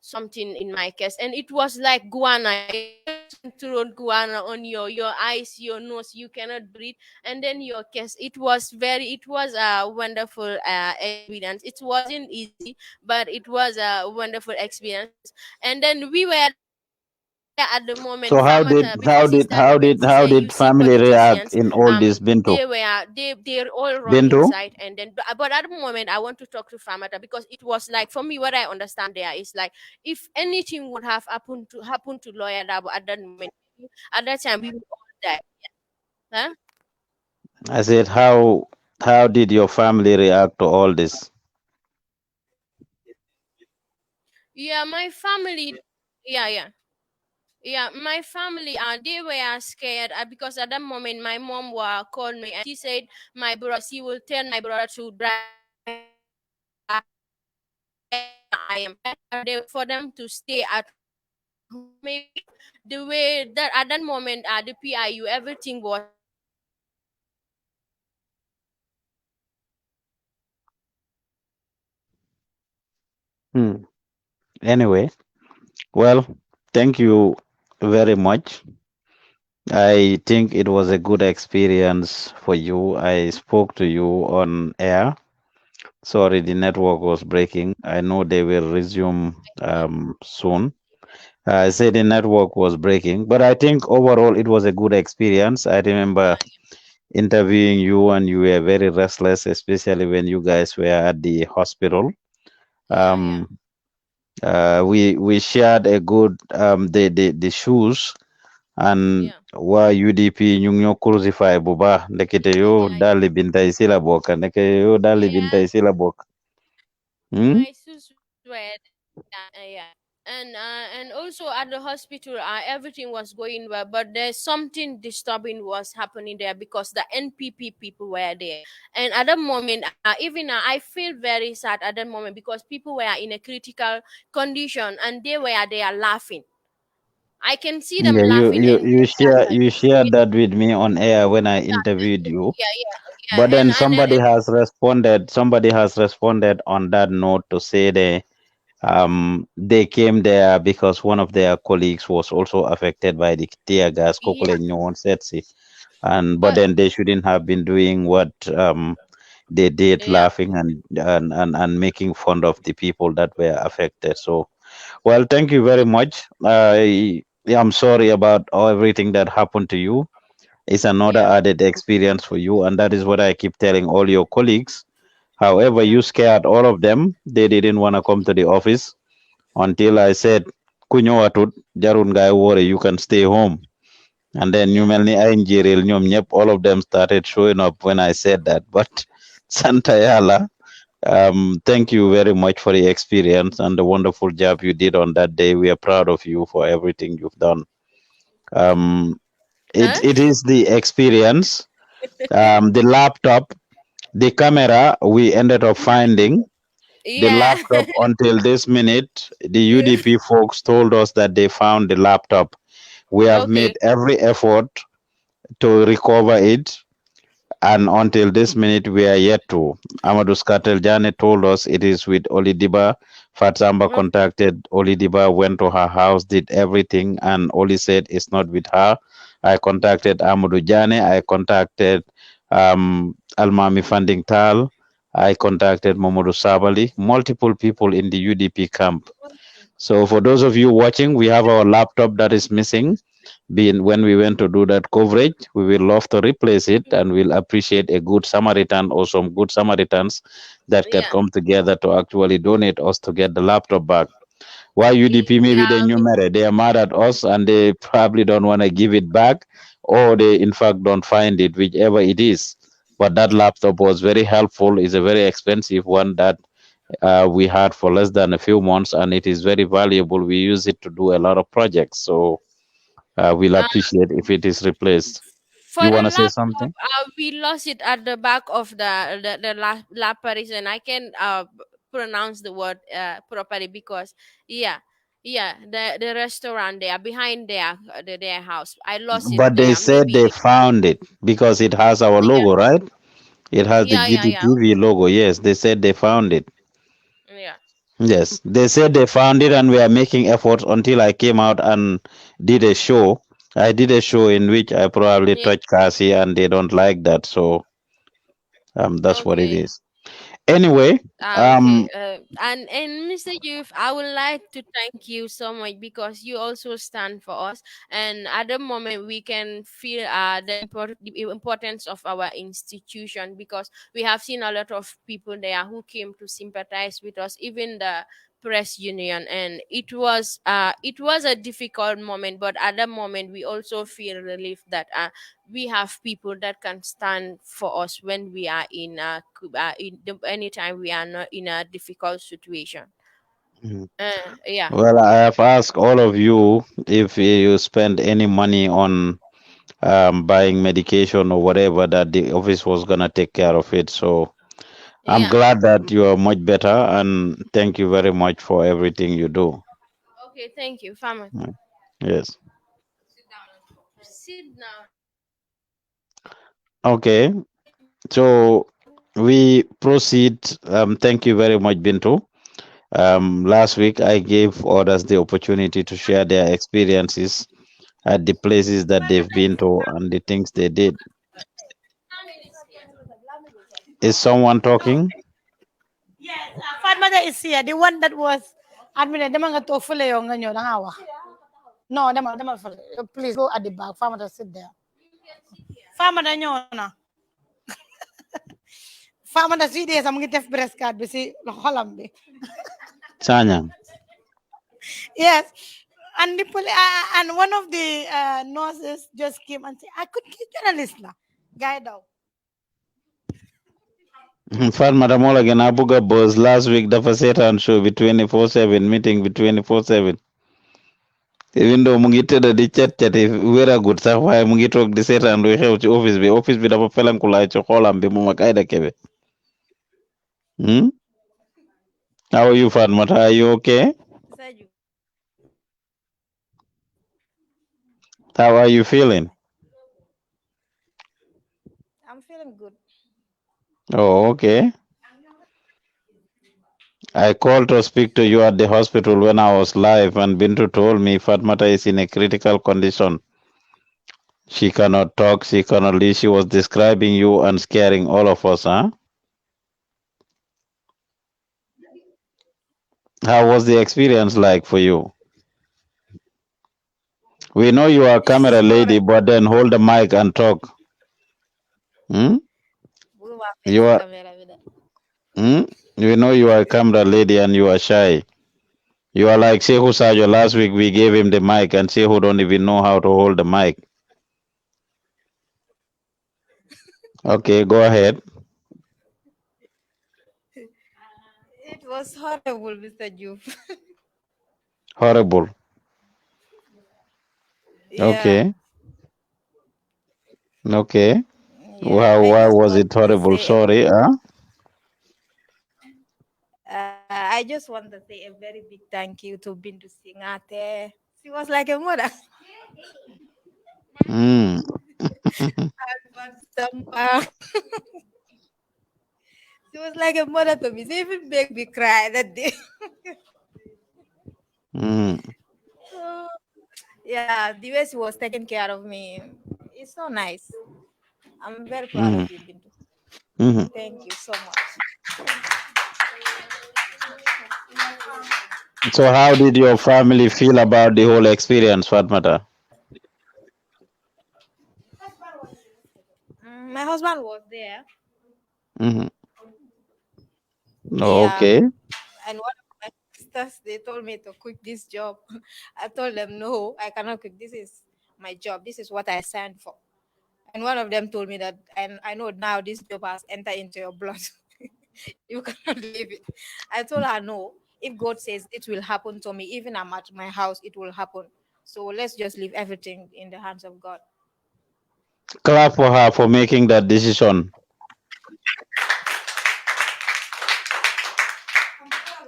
something in my chest, and it was like guana. Every person threw guana on your eyes, your nose, you cannot breathe, and then your chest. It was a wonderful experience. It wasn't easy, but it was a wonderful experience. And then we were at the moment, Famata, because he So started when she said you see how did politicians, family react in all this, they Bintu? were they're all run Bintu? inside. And then but at the moment I want to talk to Famata, because it was like, for me, what I understand there is like, if anything would have happened to lawyer Dabo at that moment, at that time we would all die. Huh? I said, how did your family react to all this? Yeah, my family. Yeah, yeah. Yeah, my family, they were scared, because at that moment my mom called me and she said my brother, she will tell my brother to drive I am for them to stay at home. Maybe the way that at that moment, the PIU, everything was Hmm. Anyway, well, thank you very much. I think it was a good experience for you. I spoke to you on air. Sorry, the network was breaking. I know they will resume soon. I said the network was breaking, but I think overall it was a good experience. I remember interviewing you, and you were very restless, especially when you guys were at the hospital. yeah, yeah, Um, we shared a good the shoes, and yeah, wa UDP ñu ngi ñoo crucify bu baax ndekete yo yeah, dali bintay si la bokk ndekete yo dali yeah. bintay si la bokk. Hmm? My sus were yeah. And also at the hospital, everything was going well, but there's something disturbing was happening there because the NPP people were there. And at that moment, even I feel very sad at that moment because people were in a critical condition and they were there laughing. I can see them Yeah, laughing, and you shared that with me on air when I interviewed you. yeah, yeah, But yeah, then and somebody has responded on that note to say they came there because one of their colleagues was also affected by the tear gas yeah, kokole nyon setsi. And but but then they shouldn't have been doing what they did, yeah, laughing and making fun of the people that were affected. So well, thank you very much. I'm sorry about everything that happened to you. It's another yeah, added experience for you, and that is what I keep telling all your colleagues. However, yeah, you scared all of them. They didn't want to come to the office until I said, "Kunyowatut jarun guy worry, you can stay home." And then you yeah. melni ay njiril ñom ñep all of them started showing up when I said that. But Santa Yala, thank you very much for the experience and the wonderful job you did on that day. We are proud of you for everything you've done. Um, Huh? it is the experience, the laptop, the camera we ended up finding. The Yeah. laptop until this minute, the UDP folks told us that they found the laptop. We have Okay. made every effort to recover it, and until this minute, we are yet to. Amadou Skatel Jane told us it is with Olidiba Fatsamba Okay. contacted Olidiba, went to her house, did everything, and Oli said it's not with her. I contacted Amadou Jane. I contacted Almami Funding Tal. I contacted Momodu Sabali, multiple people in the UDP camp. So for those of you watching, we have our laptop that is missing. Being when we went to do that coverage, we will love to replace it, and we'll appreciate a good Samaritan or some good Samaritans that can Yeah. come together to actually donate us to get the laptop back. Why UDP? Maybe they Yeah. knew matter. They are mad at us and they probably don't want to give it back, or they in fact don't find it, whichever it is. But that laptop was very helpful. It's a very expensive one that we had for less than a few months, and it is very valuable. We use it to do a lot of projects. So we'll Uh, appreciate if it is replaced. for You the want to say laptop, something? we lost it at the back of the Paris, and I can pronounce the word properly because yeah, yeah, the restaurant there behind their house. I lost it But they there. said Maybe they found it because it has our yeah, logo, right? It has the yeah, GDTV logo. Yes, they said they found it. yeah. Yes, they said they found it and we are making efforts until I came out and did a show. I did a show in which I probably Yeah. touched Cassie and they don't like that. So that's what it Okay. is. Anyway, Okay, um, and Mr. Youth, I would like to thank you so much because you also stand for us, and at the moment we can feel the importance of our institution because we have seen a lot of people there who came to sympathize with us, even the press union, and it was a difficult moment, but at the moment we also feel relief that we have people that can stand for us when we are anytime we are not in a difficult situation. mhm. Yeah, Well, I have asked all of you if you spend any money on buying medication or whatever, that the office was gonna take care of it. So I'm yeah. glad that you are much better, and thank you very much for everything you do. Okay, thank you, Farmer. Mm. Yes. Sit down. Okay. So we proceed. Thank you very much, Bintu. Last week I gave others the opportunity to share their experiences at the places that they've been to and the things they did. Is someone talking? Yes, Fatmata is here. The one that was admitted. Demang to full yung ganyo ng awa. No, demang full. Please go at the back. Fatmata sit there. Fatmata nyo na. Fatmata si dia sa mga tef breast card bisi lokalam be. Sanyang. Yes. And and one of the nurses just came and said, I could get journalist la. Guy daw. Fat Madam again Abuga Buzz last week the Facetan show be 24/7 meeting be 24/7. Even though mu ngi tëdda di chat if wéragut sax waaye mu ngi toog di seetaan luy xew ci office bi dafa felenkulaay ci xoolam bi moom ak Aida Kebe. Hmm? How are you, Fatmata? Are you okay? Saju. How are you feeling? I'm feeling good. Oh, okay. I called to speak to you at the hospital when I was live, and Bintu told me Fatmata is in a critical condition. She cannot talk, she cannot leave. She was describing you and scaring all of us, huh? How was the experience like for you? We know you are a It's camera lady, horrible. but then hold the mic and talk. Hmm? Buwa You face are, camera with it. hmm? We know you are a camera lady and you are shy. You are like Shehu Sajo. Last week we gave him the mic, and Shehu don't even know how to hold the mic. Okay, go ahead. It was horrible, Mr. Joof. Horrible. Yeah. Okay. Okay. Yeah. I Why just was want it to horrible? say Sorry, huh? I just want to say a very big thank you to Bindu Singate. She was like a mother. Mm. And Samba. She was like a mother to me. She even made me cry that day. Mm, So, yeah, the way she was taking care of me, it's so nice. I'm very proud of mm, you, Bintu. mm. Thank you so much. So how did your family feel about the whole experience, Fatmata? My husband was there. Mm-hmm. Yeah, Okay. and one of my sisters, they told me to quit this job. I told them, no, I cannot quit. This is my job. This is what I signed for. And one of them told me that, and I know now this job has entered into your blood. You cannot leave it. I told her, no, if God says it will happen to me, even I'm at my house, it will happen. So let's just leave everything in the hands of God. Clap for her for making that decision.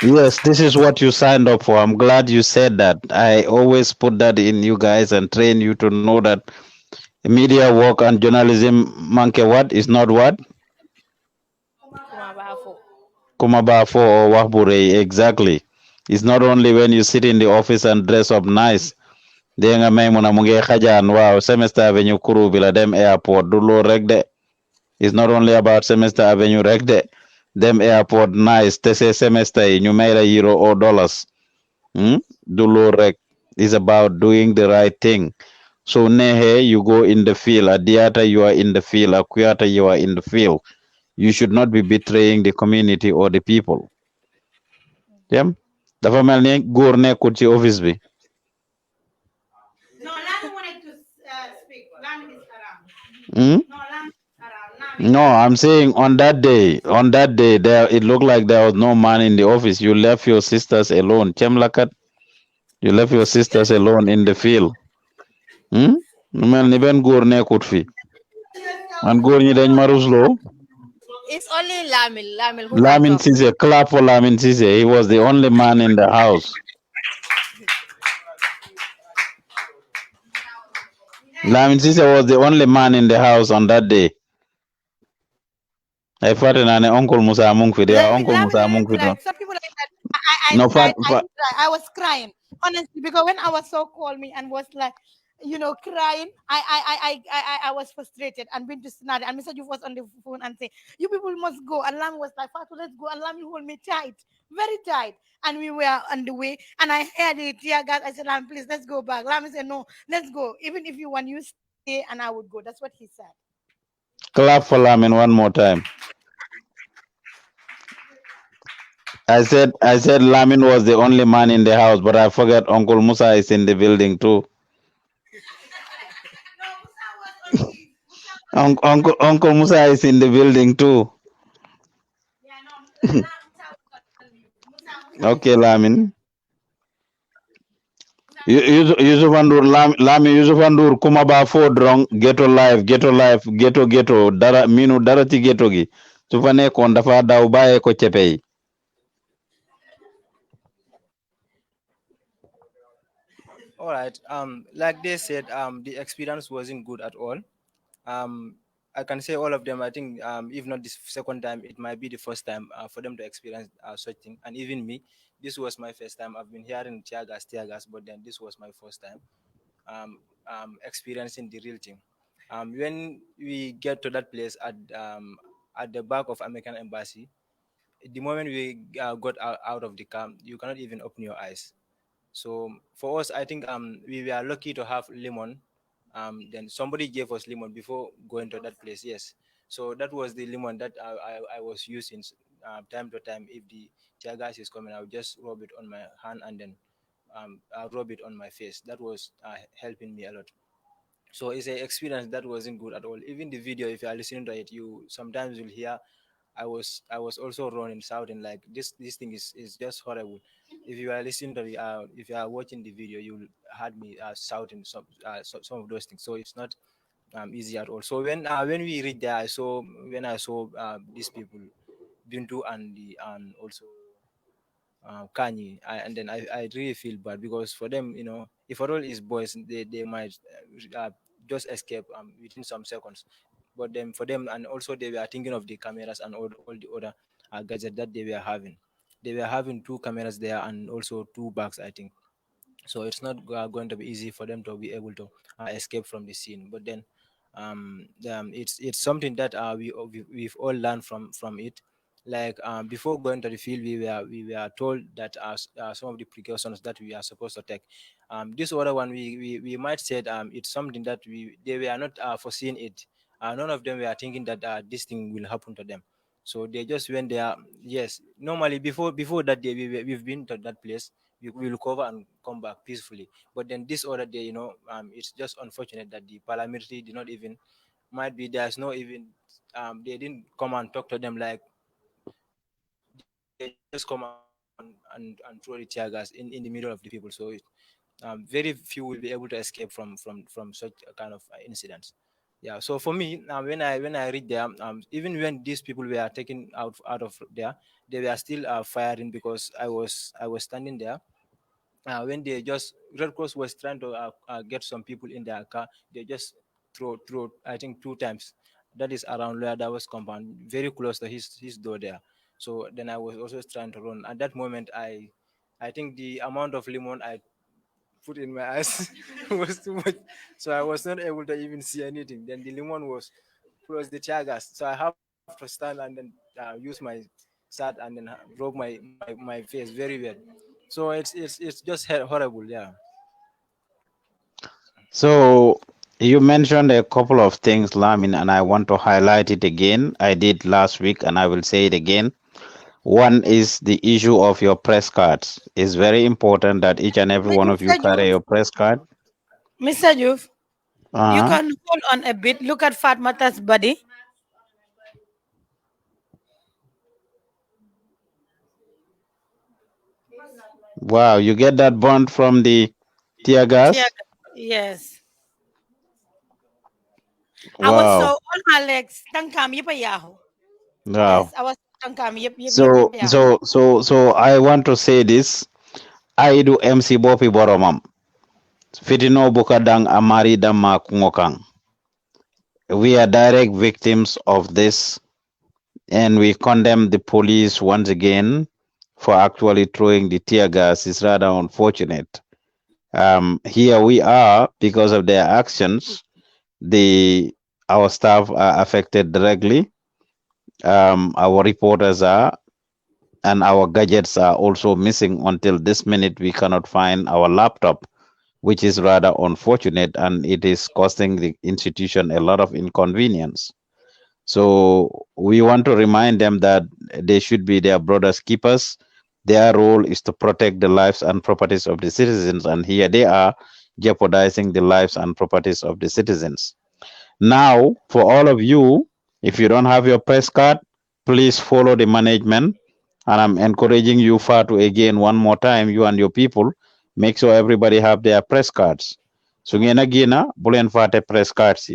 Yes, this is what you signed up for. I'm glad you said that. I always put that in you guys and train you to know that media work and journalism, monkey what is not what? Kumabafo. Kumabafo or wahbure. Exactly. It's not only when you sit in the office and dress up nice. Denga may muna munge khajan wow semester avenue kuru bila dem airport dulo regde. It's not only about semester avenue regde. Them airport nice. Tese semester you made a euro or dollars. Dulo reg is about doing the right thing. So nehe you go in the field. Adiata you are in the field. Akuyata you are in the field. You should not be betraying the community or the people. Yem. Dafa melni goor nekkut ci office bi. No, Lami wanted to speak. Lami is around. Hmm? No, Lami is around. No, I'm saying on that day, there it looked like there was no man in the office. You left your sisters alone. Chemlakat, you left your sisters alone in the field. Hmm? Mel ni ben góor nekkut fi. And góor ñi dañ maruslo. It's only Lamil, Lamil who can Lamin talk. Sise, clap for Lamin Sise. He was the only man in the house. Lamin Sise was the only man in the house on that day. I fought an Uncle Musa Amung Fidea, Uncle Lamil Musa really Amung Fidea. cried. Some people like that. I No, cried. I cried. I was crying honestly because when our so called me and was like, crying, I was frustrated and been to Sinadi and Mr. Joof was on the phone and say, "You people must go." And Lam was like, "Fatu, let's go." And Lam hold me tight, very tight, and we were on the way. And I heard the tear gas. I said, "Lam, please, let's go back." Lam said, "No, let's go. Even if you want, you stay, and I would go." That's what he said. clap for Lamin one more time. I said Lamin was the only man in the house, but I forget Uncle Musa is in the building too. Uncle Musa is in the building too. Okay, Lamin. Yusuf Andur, Lami Yusuf Andur, Kumaba Fodrong, Ghetto Life, Ghetto, Dara, Minu Darati Ghetto gi. Sufane kondafa daubaye ko chepei. All right. Like they said, the experience wasn't good at all. I can say all of them. I think, if not this second time, it might be the first time for them to experience such thing. And even me, this was my first time. I've been hearing tear gas, but then this was my first time experiencing the real thing. When we get to that place at the back of American Embassy, the moment we got out of the car, you cannot even open your eyes. So for us, I think we were lucky to have lemon. Then somebody gave us lemon before going to that place. Yes, so that was the lemon that I was using time to time. If the tear gas is coming, I would just rub it on my hand and then I'll rub it on my face. That was helping me a lot. So it's an experience that wasn't good at all. Even the video, if you are listening to it, you sometimes will hear I was also running shouting like this thing is just horrible. If you are listening to the if you are watching the video, you'll heard me shouting some of those things. So it's not easy at all. So when we reached there, I saw these people, Bintu and also Kanye, and then I really feel bad because for them, if at all is boys, they might just escape within some seconds. But then for them, and also they were thinking of the cameras and all the other gadgets that they were having. They were having two cameras there and also two bags, I think. So it's not going to be easy for them to be able to escape from the scene. But then it's something that we've all learned from it. Like before going to the field, we were told that some of the precautions that we are supposed to take. This other one, we might say it's something that they were not foreseeing it. None of them were thinking that this thing will happen to them. So they just went there. Yes, normally before that day, we've been to that place. We will cover and come back peacefully. But then this other day, it's just unfortunate that the paramilitary did not even, might be there's no even, they didn't come and talk to them. Like they just come and throw the tear gas in the middle of the people. So very few will be able to escape from such a kind of incidents. Yeah. So for me, when I read there, even when these people were taken out of there, they were still firing, because I was standing there when they just Red Cross was trying to get some people in their car. They just throw I think two times. That is around where that was compound, very close to his door there. So then I was also trying to run. At that moment, I think the amount of lemon I put in my eyes was too much, so I was not able to even see anything. Then the lemon was plus the tear gas, so I have to stand and then use my sat and then rub my face very well. So it's just horrible, yeah. So you mentioned a couple of things, Lamin, and I want to highlight it again. I did last week and I will say it again. One is the issue of your press cards. It's very important that each and every one of you Mr. carry Joof, your press card. Mr. Joof, you Uh-huh. can hold on a bit. Look at Fatmata's body. Wow, you get that burn from the tear Tear gas? gas. Yes. I was so Wow. on her legs. Tankam yipa yaho. Yes, Wow. I was tankam yip So yaho. so I want to say this. I do MC Bopi Boromam. Fitino Bukadang Amari Dama Kungokang. We are direct victims of this, and we condemn the police once again for actually throwing the tear gas. It's rather unfortunate. Here we are because of their actions. Our staff are affected directly. Our reporters are, and our gadgets are also missing. Until this minute, we cannot find our laptop, which is rather unfortunate, and it is costing the institution a lot of inconvenience. So we want to remind them that they should be their brothers' keepers. Their role is to protect the lives and properties of the citizens, and here they are jeopardizing the lives and properties of the citizens. Now, for all of you, if you don't have your press card, please follow the management. And I'm encouraging you, Fatu, again, one more time, you and your people, make sure everybody have their press cards. So, ngena gina, bulen fate press cards.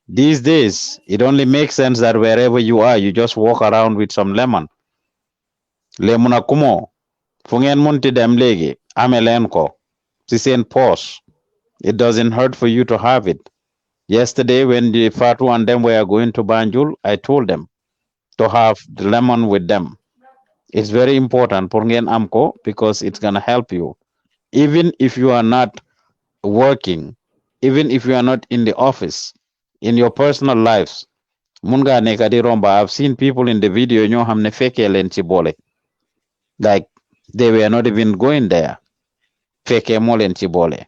These days, it only makes sense that wherever you are, you just walk around with some lemon. Lemon kumo. Fungen munti dem legi. Amelenko. Sisen pause. It doesn't hurt for you to have it. Yesterday, when the Fatu and them were going to Banjul, I told them to have the lemon with them. It's very important for Ngen Amko because it's gonna help you. Even if you are not working, even if you are not in the office, in your personal lives, Munga nekadi romba. I've seen people in the video nyo hamne feke len chibole. Like they were not even going there. Feke molen chibole.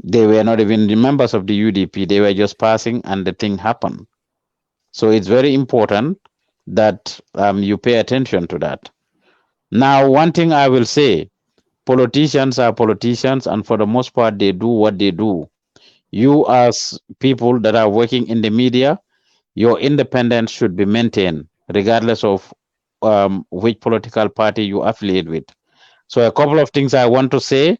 They were not even the members of the UDP. They were just passing and the thing happened. So it's very important that you pay attention to that. Now, one thing I will say, politicians are politicians, and for the most part, they do what they do. You, as people that are working in the media, your independence should be maintained, regardless of which political party you affiliate with. So, a couple of things I want to say.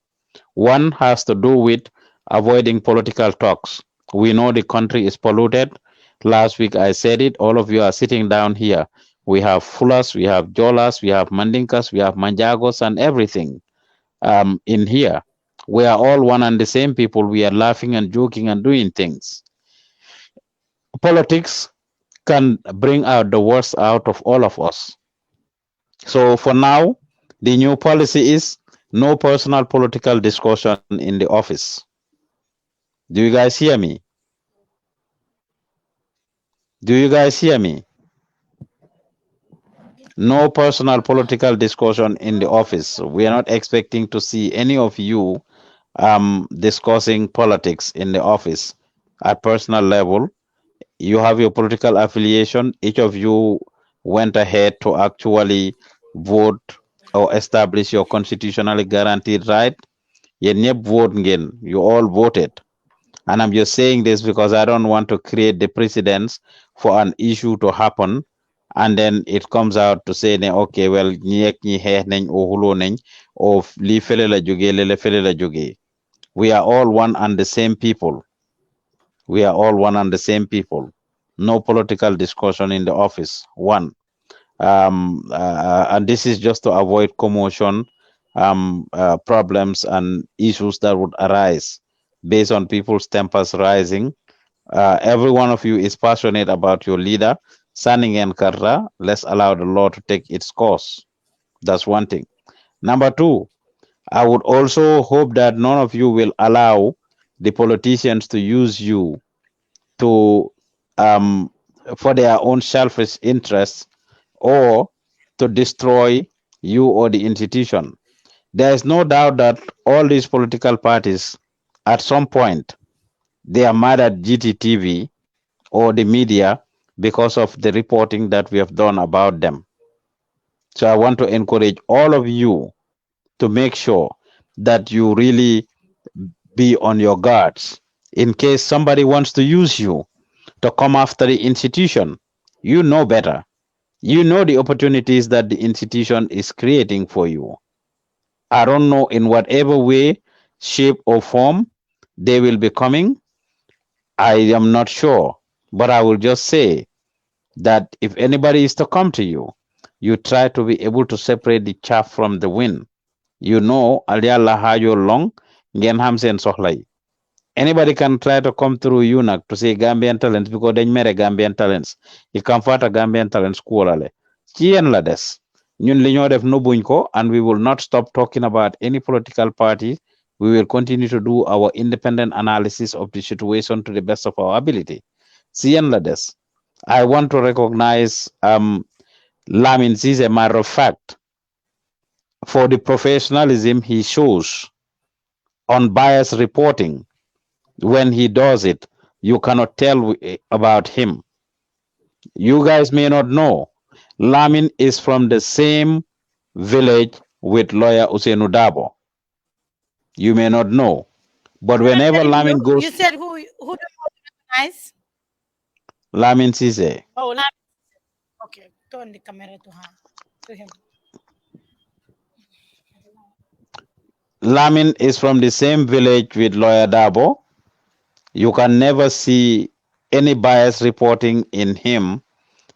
One has to do with avoiding political talks. We know the country is polluted. Last week I said it. All of you are sitting down here. We have Fulas, we have Jolas, we have Mandinkas, we have Manjagos, and everything in here. We are all one and the same people. We are laughing and joking and doing things. politics can bring out the worst out of all of us. So for now, the new policy is no personal political discussion in the office. Do you guys hear me? Do you guys hear me? No personal political discussion in the office. We are not expecting to see any of you discussing politics in the office at personal level. You have your political affiliation. Each of you went ahead to actually vote or establish your constitutionally guaranteed right. Yen ñep vote ngeen. You all voted. And I'm just saying this because I don't want to create the precedence for an issue to happen. And then it comes out to say, okay, well, ñi ak ñi xeex nañ o xuloo nañ o lii fele la jógee lele fele la jógee. We are all one and the same people. We are all one and the same people. No political discussion in the office. One. And this is just to avoid commotion, problems, and issues that would arise based on people's tempers rising. Every one of you is passionate about your leader, Sanning and Karra. Let's allow the law to take its course. That's one thing. Number two, I would also hope that none of you will allow the politicians to use you to for their own selfish interests or to destroy you or the institution. There is no doubt that all these political parties, at some point, they are mad at GTTV or the media because of the reporting that we have done about them. So I want to encourage all of you to make sure that you really be on your guards in case somebody wants to use you to come after the institution. You know better. You know the opportunities that the institution is creating for you. I don't know in whatever way, shape, or form they will be coming. I am not sure. But I will just say that if anybody is to come to you, you try to be able to separate the chaff from the wind. You know, Aliala Hayo Long, Ngen Hamsen Sohlai. Anybody can try to come through UNAC to say Gambian talents because they mere Gambian talents. You can fight a Gambian talent school. Chien la des. Ñun li ñoo def no buñ ko, and we will not stop talking about any political party. We will continue to do our independent analysis of the situation to the best of our ability. Chien la des. I want to recognize Lamin is a matter of fact for the professionalism he shows on bias reporting. When he does it, you cannot tell about him. You guys may not know. Lamin is from the same village with lawyer Usainu Dabo. You may not know. But whenever Lamin You goes, said who don't recognize? Lamin Sise. Oh, okay. Turn the camera to her, to him. Lamin is from the same village with lawyer Dabo. You can never see any bias reporting in him,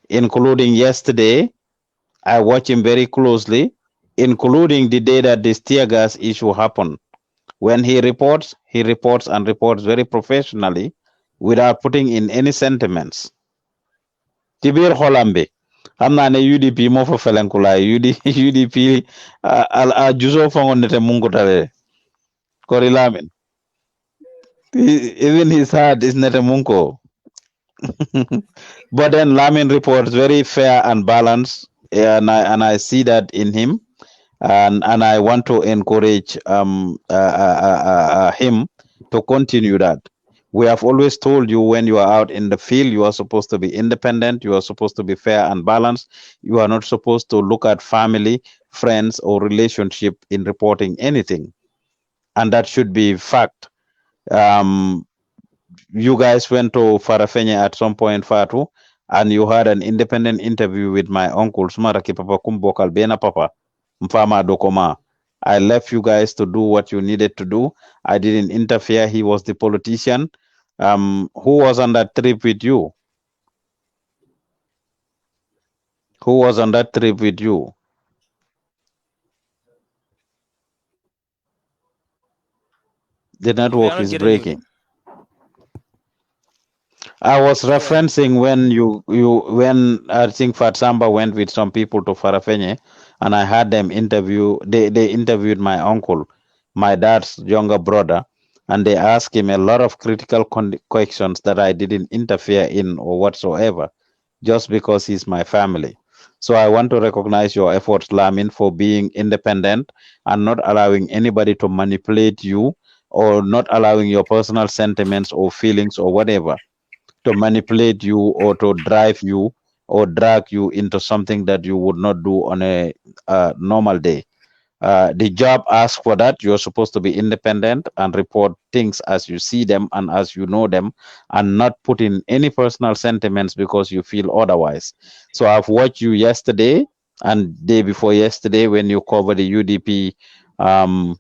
including yesterday. I watch him very closely, including the day that this tear gas issue happened. When he reports and reports very professionally without putting in any sentiments. Tibir Holambe. I'm not a UDP mo for felenkula. UDP al juzo fangon nete mungu tale. Korilamin. Even his heart is nete munko. But then Lamin reports very fair and balanced, and I see that in him, and I want to encourage him to continue that. We have always told you when you are out in the field, you are supposed to be independent, you are supposed to be fair and balanced. You are not supposed to look at family, friends, or relationship in reporting anything, and that should be fact. Um, you guys went to Farafenye at some point, Fatu, and you had an independent interview with my uncle, Sumaraki Papa Kumbokal Bena Papa, Mfama Dokoma. I left you guys to do what you needed to do. I didn't interfere. He was the politician. Who was on that trip with you? Who was on that trip with you? The We are network not is getting you. breaking. I was Go ahead. referencing when when I think Fatsamba went with some people to Farafenye, and I had them interview. They interviewed my uncle, my dad's younger brother, and they asked him a lot of critical questions that I didn't interfere in or whatsoever, just because he's my family. So I want to recognize your efforts, Lamin, for being independent and not allowing anybody to manipulate you or not allowing your personal sentiments or feelings or whatever to manipulate you or to drive you or drag you into something that you would not do on a normal day. The job asks for that. You're supposed to be independent and report things as you see them and as you know them, and not put in any personal sentiments because you feel otherwise. So I've watched you yesterday and day before yesterday when you covered the UDP um,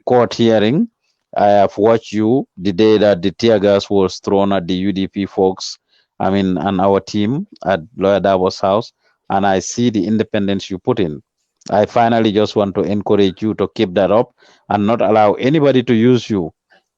court hearing. I have watched you the day that the tear gas was thrown at the UDP folks. I mean, and our team at Lawyer Davos house, and I see the independence you put in. I finally just want to encourage you to keep that up and not allow anybody to use you.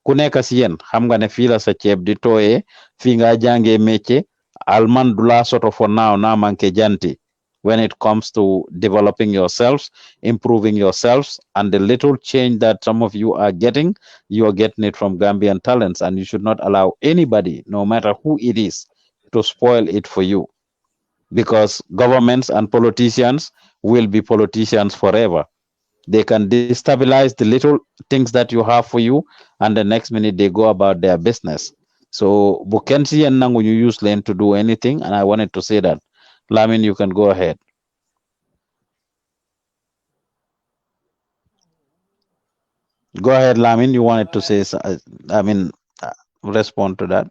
Ku nekk si yéen xam nga ne fii la sa ceeb di tooyee fii nga jàngee métier alman du laa soto for now naa manqué janti when it comes to developing yourselves, improving yourselves, and the little change that some of you are getting, you are getting it from Gambian talents, and you should not allow anybody, no matter who it is, to spoil it for you because governments and politicians will be politicians forever. They can destabilize the little things that you have for you, and the next minute they go about their business. So Bukensi and Nangu you use Lane to do anything, and I wanted to say that. Lamin, you can go ahead. Go ahead, Lamin. You wanted to say, I mean, respond to that.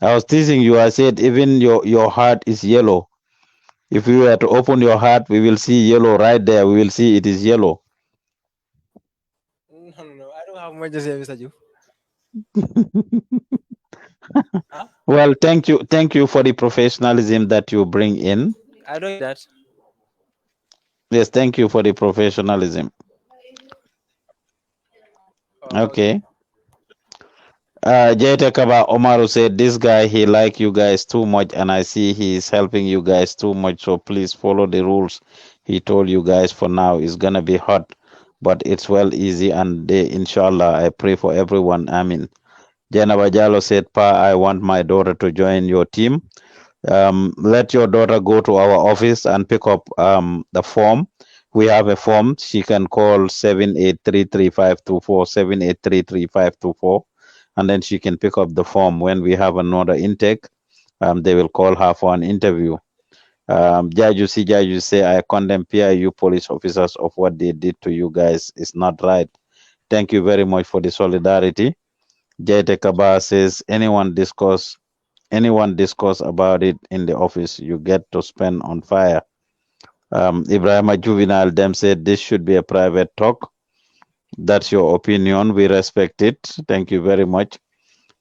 I was teasing you. I said, even your heart is yellow. If we were to open your heart, we will see yellow right there. We will see it is yellow. No, no, no. I don't have much to say, Mr. Joof. Huh? Well, thank you for the professionalism that you bring in. I don't that. Yes, thank you for the professionalism. Oh, okay. Okay. Jete Kaba Omaru said, this guy, he like you guys too much, and I see he is helping you guys too much, so please follow the rules he told you guys for now. It's gonna be hot, but it's well easy, and they, inshallah, I pray for everyone. I mean, Janaba Jalo said, Pa, I want my daughter to join your team. Let your daughter go to our office and pick up the form. We have a form. She can call 7833 7833524, and then she can pick up the form. When we have another intake, they will call her for an interview. Jaju say, I condemn PIU police officers of what they did to you guys. It's not right. Thank you very much for the solidarity. Jete Kaba says, anyone discuss about it in the office, you get to spend on fire. Ibrahima Juvenile them said this should be a private talk. That's your opinion. We respect it. Thank you very much.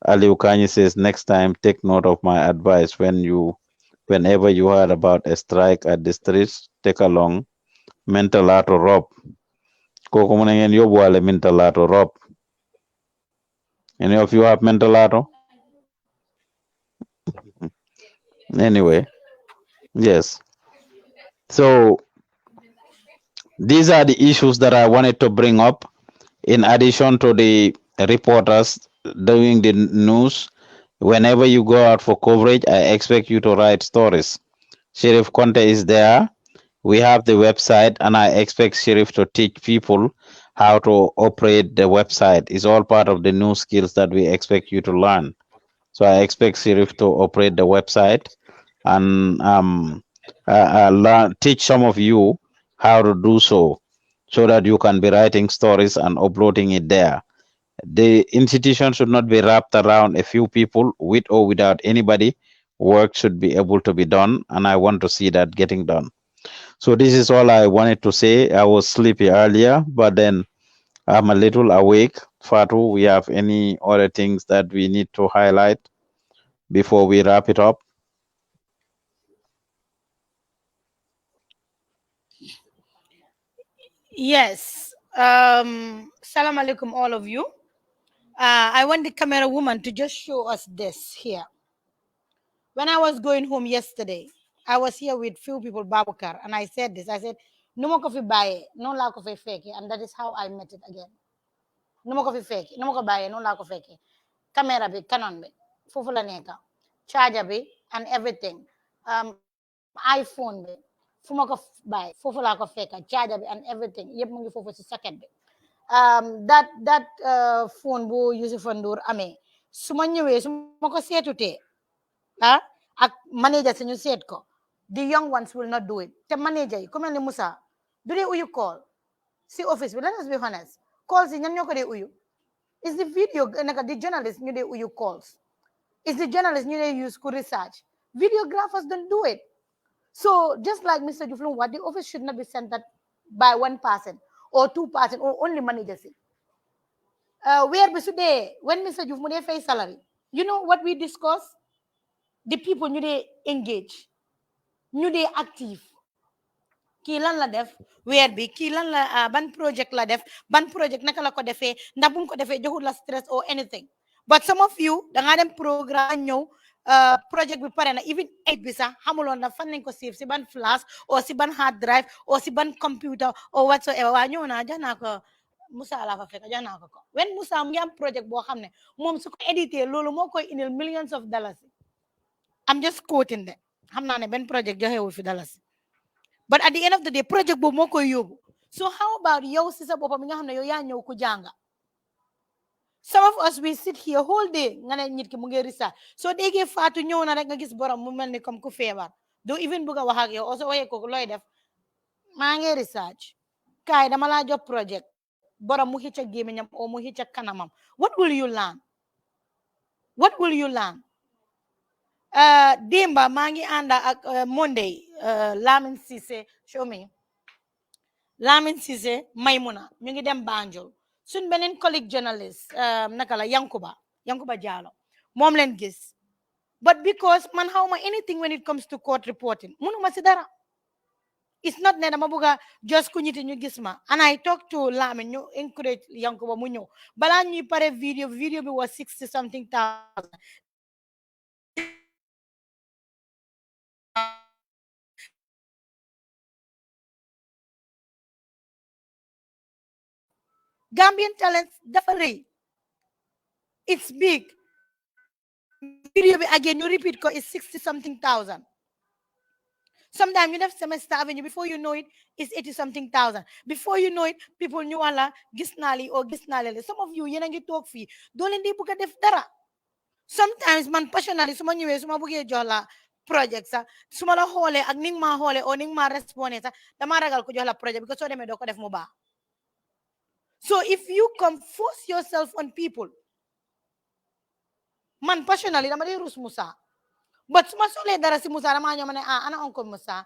Ali Ukani says next time take note of my advice whenever you heard about a strike at the streets, take along mental auto rob. Koko muna ngeen yóbbuwaale mental auto rob. Any of you have mental auto? Anyway, yes. So these are the issues that I wanted to bring up. In addition to the reporters doing the news, whenever you go out for coverage, I expect you to write stories. Sheriff Conte is there. We have the website, and I expect Sheriff to teach people how to operate the website. It's all part of the new skills that we expect you to learn. So I expect Sheriff to operate the website and teach some of you how to do so that you can be writing stories and uploading it there. The institution should not be wrapped around a few people with or without anybody. Work should be able to be done, and I want to see that getting done. So this is all I wanted to say. I was sleepy earlier, but then I'm a little awake. Fatu, we have any other things that we need to highlight before we wrap it up? Yes. Salam alaikum, all of you. I want the camera woman to just show us this here. When I was going home yesterday, I was here with few people, Babukar, and I said this. I said, no more coffee buy, no la coffee fake, and that is how I met it again. No more coffee fake, no more buy, no la coffee fake. Camera be, Canon be, fufula neka, charger be, and everything. iPhone be, fuma ko buy, fufula ko fake, charger be, and everything. Yep, mungi fufu si second be. That phone bu Yusuf Ndour amee su ma ñëwee su ma ko seetutee ah ak manager si ñu seet ko the young ones will not do it te manager yi ku mel ni Musa du dee uyu call si office bi let us be honest call si ñan ñoo ko dee uyu is the video naka the journalist ñu dee uyu calls is the journalist ñu dee use ku research videographers don't do it. So just like Mr. Juflum, what the office should not be sent that by one person or two person or only managers. Where be today when Mr. Juf mu dee fay salary, you know what we discuss? The people ñu dee engage, ñu dee active. Kii lan la def weer bi kii lan la ban project la def ban project naka la ko defee ndax bu mu ko defee joxul la stress or anything. But some of you da ngaa dem programme ñëw project bi pare na even 8 bi sax xamuloon na fan nañ ko save si ban flash or si ban hard drive or si ban computer or whatsoever waa ñëw naa jox naa ko Musa laa fa fekk jox naa ko when Musa mu ngi am project boo xam ne moom su ko édité loolu moo koy indil millions of dollars. I'm just quoting de xam naa ne benn project joxewul fi dollars. But at the end of the day project boobu moo koy yóbbu. So how about yow si sa boppam mi nga xam ne yow yaa ñëw ku jànga. Some of us we sit here whole day nga ne nit ki mu ngi research soo déggee Fatou ñëw na rek nga gis borom mu mel ni comme ku feebar doo even bëgg a wax ak yow oo soo waxee kooku looy def maa ngi research kaay dama laa jox project borom mu xicca gémmiñam oo mu xicca kanamam. What will you learn? What will you learn? Démba maa ngi ànd ak Monday Lamin Cissé show me Lamin Cissé Maymuna ñu ngi dem Banjul suñ beneen collègue journalist naka la Yankuba Jallow moom leen gis but because man xawma anything when it comes to court reporting munuma si dara. It's not ne dama bëgga just ku ñiti ñu gis ma and I talk to Lamin ñu encourage Yankuba mu ñëw balaa ñuy pare video bi was 60 something thousand. Gambian talents dafa rëy. It's big. Video bi again you repeat ko is 60 something thousand. Sometimes you have Semester Avenue, before you know it, it's 80 something thousand. Before you know it, people knew ala gisnali or gisnali. Some of you, you ngi talk fee. Don't let buka def dara. Sometimes man passionally, suma ñëwé suma bëggé jox la project sa suma la xolé ak ning ma xolé o ning ma respondé sa dama ragal ko jox la project because so démé do ko def mu ba. So if you come force yourself on people, man passionally dama dey rus Musa. But suma solee dara si Musa dama ñëw ma ne ana Uncle Musa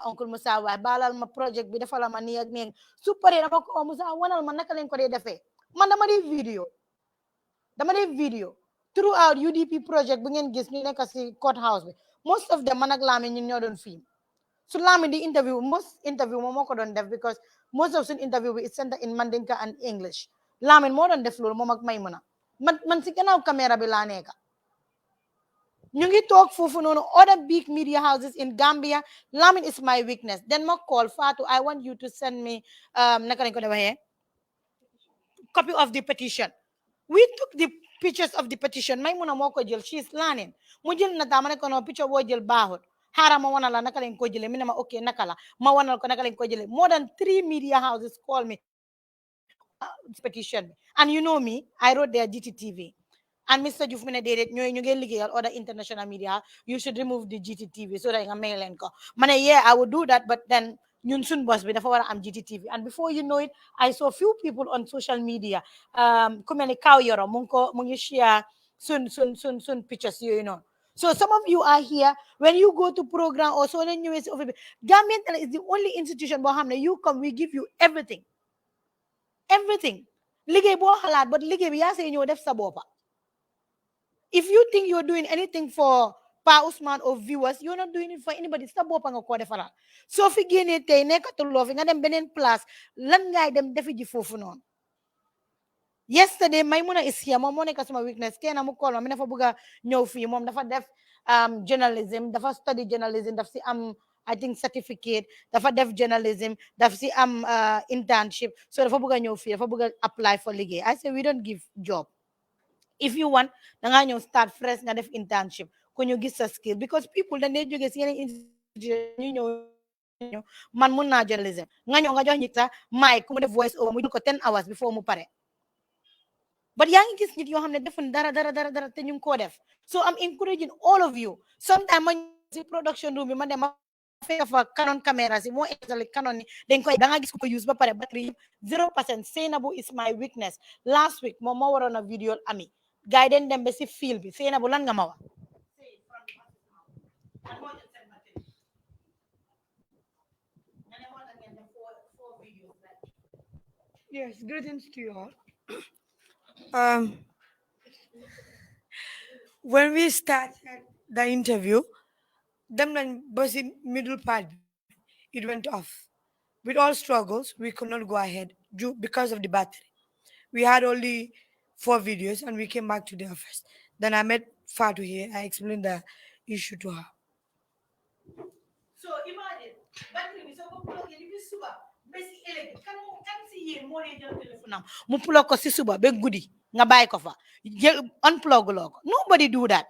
Uncle Musa waaye baalal ma project bi defal ma nii ak nii su paree dama ko Musa wanal ma naka lañ ko dee defee man dama dee video throughout UDP project bu ngeen gis ñu nekk si courthouse bi most of them man ak Lamin ñun ñoo doon film su Lamin di interview most interview moom moo ko doon def because most of suñ interview bi is centered in Mandinka and English Lamin moo doon def loolu moom ak Maymuna man si gannaaw caméra bi laa nekka. ñu ngi toog foofu noonu other big media houses in Gambia. Lamin is my weakness. Then ma call Fatou, I want you to send me naka lañ ko dee waxee copy of the petition. We took the pictures of the petition. Maymuna moo ko jël, she's learning. Mu jël na taa ma ne ko no picture boo jël baaxut xaaral ma wana la naka lañ ko jëlee mi ne ma ok naka la ma wanal ko naka lañ ko jëlee. More than 3 media houses call me petition and you know me, I wrote their Gttv. And Mr. Joof mu ne déedéet ñooy ñu ngi liggéeyal other international media, you should remove the Gttv so that nga may leen ko ma ne yeah I would do that but then ñun suñ boss bi dafa war a am Gttv. And before you know it I saw few people on social media ku mel ni Kaw Yoro mu ngi share sun pictures yooyu noonu. So some of you are here when you go to program or so leen ñëwee si office bi Gambian Talents is the only institution boo xam ne you come we give you everything liggéey boo xalaat but liggéey bi yaa see ñëw def sa boppa. If you think you're doing anything for Pa Ousman or viewers, you're not doing it for anybody. Stop bopang ko defara. So fi gene tay nekatuloo fi nga dem benen place lan ngay dem defi ji fofu non. Yesterday Maimuna is here moom moo nekk suma weakness kenn mu call ma mi dafa bëgg a ñëw fii moom dafa def journalism dafa study journalism daf si am I think certificate dafa def journalism daf si am internship so dafa bëgg a ñëw fii dafa bëgg a apply for liggéey I say we don't give job if you want da ngaa ñëw start fresh nga def internship ku ñu gis sa skill because people dañ dee jógee si yeneen institution ñu ñëw man mun naa journalism nga ñëw nga jox ñi sa mic ku mu def voice over mu jël ko 10 hours before mu pare but yaa ngi gis nit yoo xam ne defuñ dara te ñu ngi koo def so I'm encouraging all of you sometimes ma si production room bi ma dem ma fekk fa Canon caméra si moo installé Canon ni dañ koy da nga gis ko use ba pare batterie 0% Seynabou is my weakness last week moom moo waroon a vidéo ami gars yi den dem ba si fil bi Seynabou lan nga ma wax Yes, greetings to you all. Um, when we started the interview, the bus in middle part, it went off. With all struggles, we could not go ahead because of the battery. We had only 4 videos and we came back to the office. Then I met Fatu here. I explained the issue to her. so imagine batterie bi soo ko plug in bi suba ba si ëllëg kan si yéen moo dee jël téléphone am mu plug ko si suba ba guddi nga bàyyi ko fa jël unplug loo ko nobody do that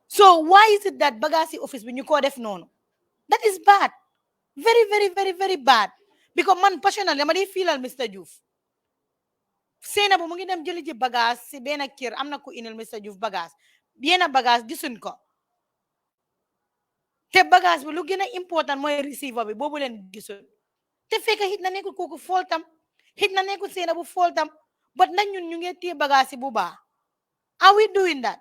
so why is it that bagage si office bi ñu ko def noonu that is bad very bad because man personally dama dee feelal Mr. Joof Seynabou mu ngi dem jëli ji bagage si benn kër am na ku inil Mr. Joof bagage yenn bagage gisuñ ko te bagage bi lu gën a important mooy receiver bi boobu leen gisul te fekk hit na nekkul kooku foltam hit na nekkul Seynabou foltam but nañ ñun ñu ngi téye bagage yi bu baax are we doing that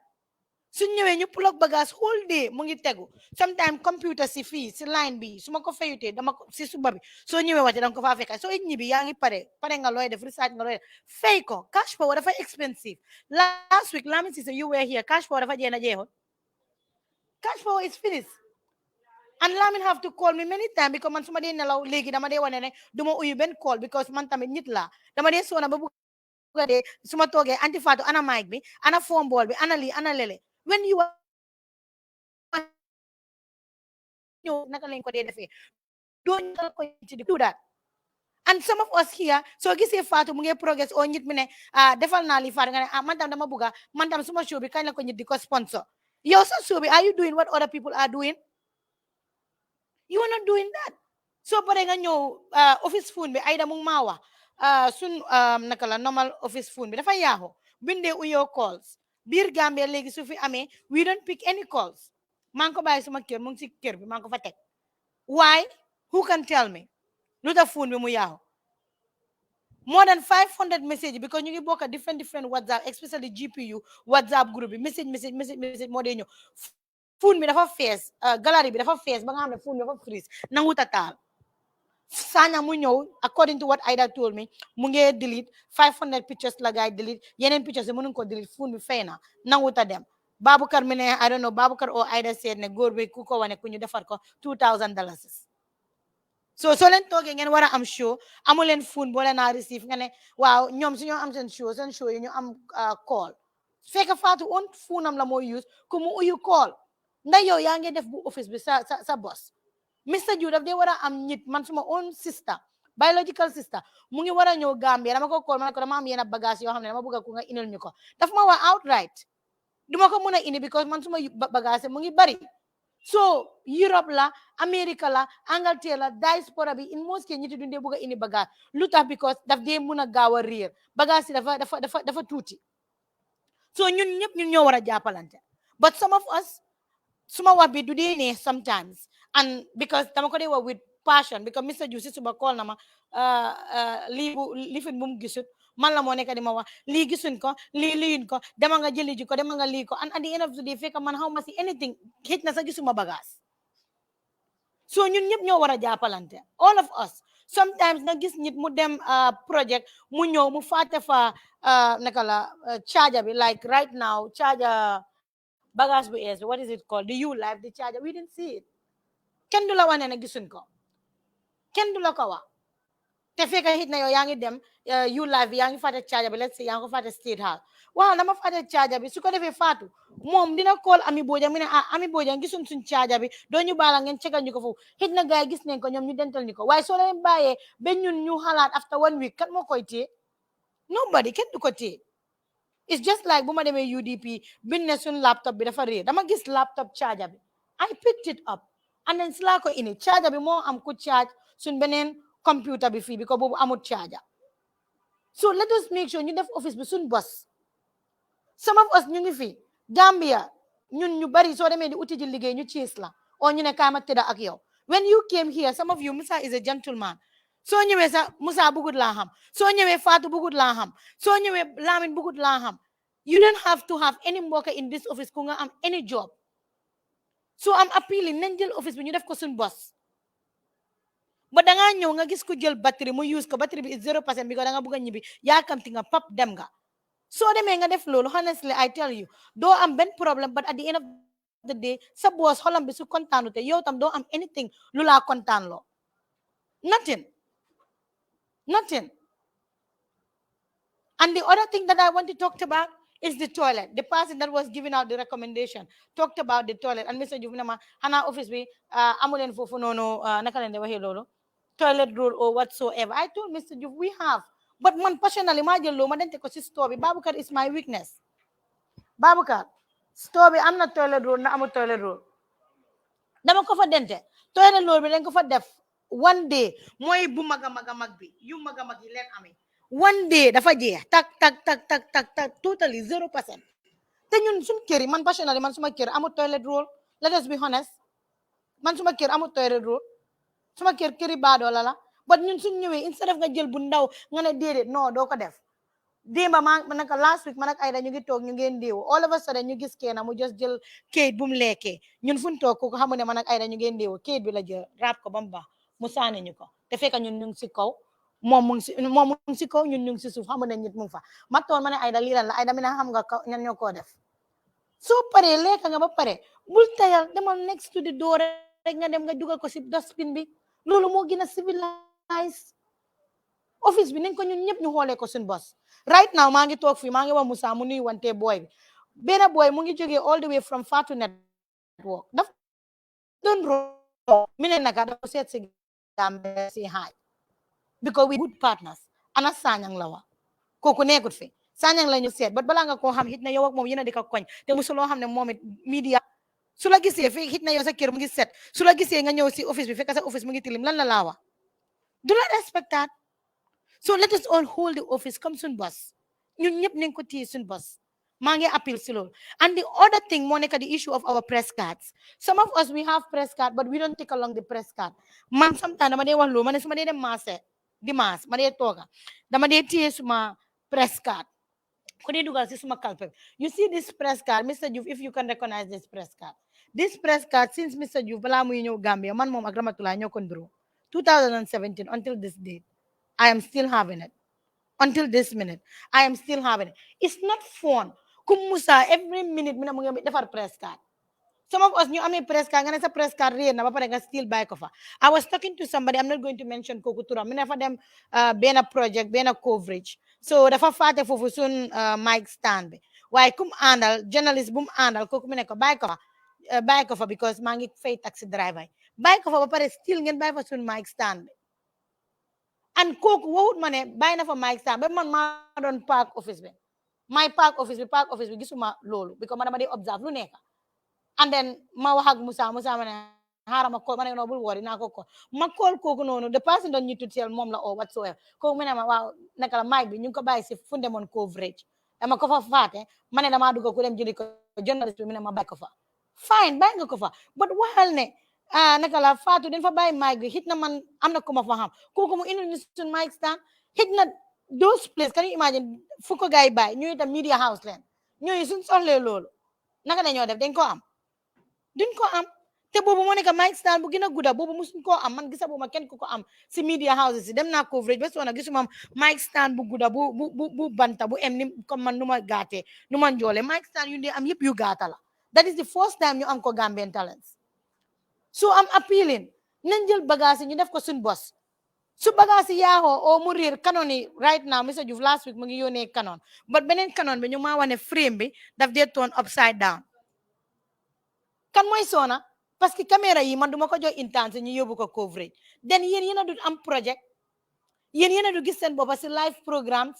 suñ ñëwee ñu plug bagage whole day mu ngi tegu sometimes computer si fii si line bi su ma ko fayutee dama ko si suba bi soo ñëwee wàcce danga ko faa fekk soo ñibbi yaa ngi pare nga looy def research nga looy def fay ko cash power dafa expensive last week Lamin Cissé you were here cash power dafa jeena jeexoon cash power is finished and Lamin have to call me many times because man suma dee nelaw léegi dama dee wane ne duma uyu benn call because man tamit nit la dama dee soona ba bugga dee suma toogee anti Fatou ana mic bi ana phone ball bi ana lii ana lele when you are ñëw naka lañ ko dee defee doo ñal ko ci do that and some of us here soo gisee Fatou mu ngi progress o ñit mi ne defal naa li Fatou nga ne man tam dama bugga man tam suma show bi kañ la ko ñit di ko sponsor yow sa show bi are you doing what other people are doing you are not doing that so pare nga ñëw office phone bi Aida mu ngi maa wax sun naka la normal office phone bi dafa yaaxu bindee uyoo calls biir Gambia léegi su fi amee we don't pick any calls maa ngi ko bàyyi suma kër mu ngi si kër bi maa ngi ko fa teg why who can tell me lu tax phone bi mu yaaxu more than 500 messages because ñu ngi bokk different WhatsApp especially GPU WhatsApp group bi message moo dee ñëw phone bi dafa fees gallery bi dafa fees ba nga xam ne phone bi dafa freeze nangut a taal Sanya mu ñëw according to what Aida told me mu ngi delete 500 pictures la gaay delete yeneen pictures yi mënuñ ko delete phone bi fay na nangut a dem Babukar mi ne I don't know Babukar or Aida said ne góor bi ku ko wane ku ñu defar ko $2,000 so leen toogee ngeen war a am show amu leen phone boo leen a receive nga ne waaw ñoom su ñoo am seen show yi ñu am call fekk Fatou on phone am la moo use ku mu uyu call ndax yow yaa ngi def bu office bi sa boss Mr. Joof daf dee war a am nit man suma own sister biological sister mu ngi war a ñëw Gambia dama ko call ma ne ko dama am yenn bagage yoo xam ne dama bëgg ku nga indil ñu ko daf ma wax outright duma ko mun a indi because man suma bagage mu ngi bari so Europe la America la Angleterre la diaspora bi in most cas ñiti dundee bëgg a indi bagage lu tax because daf dee mun a gaaw a réer bagage yi dafa tuuti so ñun ñëpp ñun ñoo war a jàppalante but some of us suma wax bi du dee ne sometimes and because dama ko dee wax with passion because Mr. Joof si suba call na ma lifin bu mu gisut man la moo nekk di ma wax lii gisuñ ko lii liyuñ ko dama nga jëli ji ko dama nga lii ko and at the end of the day fekk man xaw ma si anything xëj na sa gisuma bagage so ñun ñëpp ñoo war a jàppalante all of us sometimes nga gis nit mu dem project mu ñëw mu fàtte fa naka la charger bi like right now charger bagage bu ees bi, what is it called, the U live, the charger, we didn't see it. Kenn du la wane ne gisuñ ko, kenn du la ko wax. Te fekk hit na yow yaa ngi dem U live bi yaa ngi fàtte charger bi, let's say yaa ngi ko fàtte State House, waaw dama fàtte charger bi, su ko defee Fatou moom dina call Ami Bojang mu ne Ami Bojang gisuñ suñ charger bi, doo ñu baala ngeen cegal ñu ko foofu, hit na gars yi gis nañ ko ñoom ñu dental ñu ko. Waaye soo leen bàyyee ba ñun ñu xalaat after 1 week, kat moo koy téye? Nobody, kenn du ko téye. It's just like bu ma demee UDP bind ne suñ laptop bi dafa réer, dama gis laptop charger bi, I picked it up and then si laa ko indi charger bi moo am ku charge suñ beneen computer bi fii bi ko boobu amul charger. So let us make sure ñu def office bi suñ bos. Some of us ñu ngi fi Gambia, ñun ñu bari soo demee di uti ji liggéey ñu ciis la o ñu ne kaay ma tëdda ak yow. When you came here, some of you, Musa is a gentleman. Soo ñëwee sa Musa bugut laa xam, soo ñëwee Fatou bugut laa xam, soo ñëwee Lamin bugut laa xam. You don't have to have any mbokk in this office ku nga am any job. So I'm appealing nañ jël office bi ñu def ko suñ bos. Ba da ngaa ñëw nga gis ko jël batterie mu use ko, batterie bi is 0% bi ko da nga bëgg a ñibbi yaakamti nga pap dem nga. Soo demee nga def loolu, honestly I tell you, doo am benn problème, but at the end of the day sa boss xolam bi su kontaanu te yow tam doo am anything lu laa kontaan loo. Nothing. And the other thing that I want to talk about is the toilet. The person that was giving out the recommendation talked about the toilet, and Mr. Joof nama hana office bi amulen fofu nono naka len de waxe lolu toilet roll or whatsoever. I told Mr. Joof we have, but man personally ma jël lo ma dente ko ci store bi. Babukar is my weakness. Babukar store bi am na toilet roll na amu toilet roll, dama ko fa dente toilet roll bi dañ ko fa def one day mooy bu maga mag bi yu maga mag yi leen amee one day dafa jeex tak totally 0%. Te ñun suñ kër yi man personally man suma kër amul toilet roll. Let us be honest, man suma kër amul toilet roll, suma kër këri baadoo la but ñun suñ ñëwee instead of nga jël bu ndaw nga ne déedéet non doo ko def. Démba naka last week man ak Aida ñu ngi toog ñu ngeen déewu, all of a sudden ñu gis kenn mu just jël kayit bu mu lekkee, ñun fuñ toog ko xamu ne man ak Aida ñu ngeen déewu, kayit bi la jël rap ko ba mu baax mu saani ñu ko. Te fekk ñun ñu ngi si kaw moom mu ngi si kaw ñun ñu ngi si suuf, xamu ne nit mu ngi fa. Ma toon ma ne Aida lii lan la, Aida mi ne xam nga ñan ñoo koo def. Soo paree lekka nga ba pare bul tayal, demal next to the door rek nga dem nga dugal ko si dustbin bi. Loolu moo gën a civilized. Office bi nañ ko ñun ñëpp ñu xoolee ko suñ boss. Right now maa ngi toog fii maa ngi wax Musa mu nuy wante boy bi, benn boy mu ngi jógee all the way from Fatu Network daf doon ro mi ne naka dafa seet si Gambia si haay because we good partners. Ana Sanyang la wa kooku nekkut fi, Sanyang la ñu seet, but balaa nga koo xam hit na yow ak moom yéen a di ko koñ te musuloo xam ne moom it media su la gisee fii hit na yow sa kër mu ngi set, su la gisee nga ñëw si office bi fekk sa office mu ngi tilim lan la laa wax, du la respectaat. So let us all hold the office comme suñ boss. Ñun ñëpp nañ ko téye suñ boss. Maa ngi appeal si loolu. And the other thing moo nekk the issue of our press cards. Some of us we have press card but we don't take along the press card. Man sometimes dama dee wax loolu ma ne su ma dee dem marché dimanche ma dee tooga dama dee téye suma press card ko dee dugal si suma kalpe. You see this press card, Mr. Joof, if you can recognize this press card. This press card since Mr. Joof balaa muy ñëw Gambia man moom ak Ramatulaay ñoo ko nduru 2017 until this date. I am still having it. Until this minute, I am still having it. It's not fun. Kumusa every minute mina mungi defar press card. Some of us knew I mean press card, nga press card na ba nga still buy ko fa. I was talking to somebody, I'm not going to mention Kokutura. Mina fa dem bena project, bena coverage. So dafa fate fofu sun mic stand be. Why kum andal journalist boom andal koku mina ko buy ko fa because mangi fay taxi driver. Buy ko fa ba pare still ngeen buy fa sun mic stand be. And kooku wowut ma ne bàyyi na fa mic stand ba man maa doon park office bi my park office bi gisuma loolu because man dama dee observe lu nekk. And then ma wax ak Musa ma ne xaaral ma call ma ne no bul worry naa ko call ma call kooku noonu the person don't need to tell moom la or whatsoever kooku mu ne ma waaw naka la mic bi ñu ngi ko bàyyi si fu demoon coverage dama ko fa faate ma ne damaa dugg ku dem jëli ko journalist bi mu ne ma bàyyi ko fa fine bàyyi nga ko fa but waxal ne naka la Fatou dañ fa bàyyi mic bi hit na man am na ku ma fa xam kooku mu indil ñu suñ mic stand hit na those place can you imagine fu ko gars yi bàyyi ñooy itam media house leen ñooyu suñ soxlee loolu naka la ñoo def dañ ko am duñ ko am te boobu moo nekk mic stand bu gën a gudda boobu musuñ koo am man gisa bu ma kenn ku ko am si media houses si dem naa coverage ba soona gisuma mic stand bu gudda bu banta bu em ni comme man nu ma gaatee nu ma njoole mic stand yu ndee am yëpp yu gaata la That is the first time ñu am ko Gambian Talents. So I'm appealing nañ jël bagage yi ñu def ko suñ bos su bagage yi yaaxoo o mu réer canon yi right now Mr Joof last week mu ngi yónnee canon but beneen canon bi ñu maa wane frame bi daf dee turn upside down kan mooy soona parce que caméra yi man duma ko jox intense ñu yóbbu ko coverage then yéen a du am project yéen a du gis seen boppa si live programs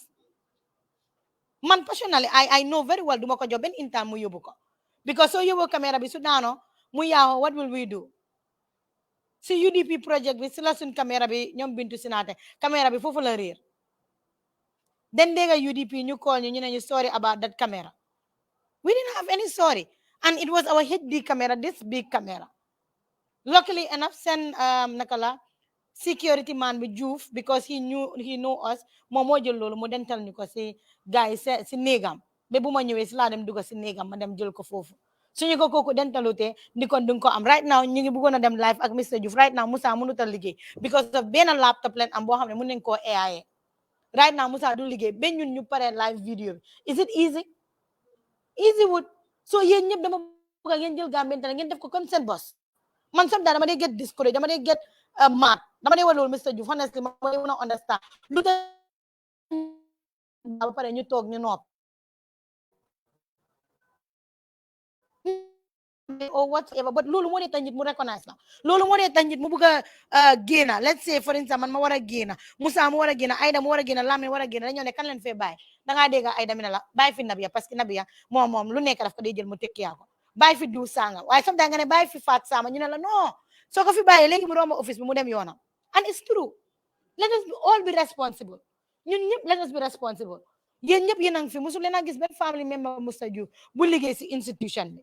man personally I know very well duma ko jox benn intaan mu yóbbu ko because soo yóbbu caméra bi su daanoo mu yaaxoo what will we do si UDP project bi si la suñ caméra bi ñoom bintu sinaate caméra bi foofu la réer then dégga UDP ñu call ñu ne ñu sorry about that camera we didn't have any sorry and it was our HD camera this big camera luckily enough send nakala security man bi Joof because he know us moom moo jël loolu mu dental ñu ko si gars yi si néegam ba bu ma ñëwee si laa dem dugga si néegam ma dem jël ko foofu suñu ko kooku dentalutee ndi kon duñ ko am right now ñu ngi bëggoon a dem live ak Mr Joof right now Musa mënut a liggéey because of benn laptop leen am boo xam ne mën nañ koo AIA right now Musa du liggéey ba ñun ñu paree live video bi is it easy would so yéen ñëpp dama bëgg a ngeen jël Gambian Talents ngeen def ko comme seen boss man sometimes dama dee get discouraged dama dee get mad dama dee wax loolu Mr Joof honestly ma dee mën a understand lu tax ba pare ñu toog ñu nopp or whatever but loolu moo dee tax nit mu recognize la loolu moo dee tax nit mu bëgg a génna let's say for instance man ma war a génna Musa mu war a génna Aida mu war a génna Lamin war a génna dañoo ne kan leen fee bàyyi dangaa dégg Aida mi ne la bàyyi fi Nabiya parce que Nabiya moom lu nekk daf ko dee jël mu tekki yaa ko bàyyi fi diw sanga waaye sometimes nga ne bàyyi fi Faat Sama ñu ne la non soo ko fi bàyyi léegi mu romba office bi mu dem yoonam and it's true let us all be responsible ñun ñëpp let us be responsible yéen ñëpp yéen a ngi fi musul leen a gis benn family member Mr Joof bu liggéey si institution bi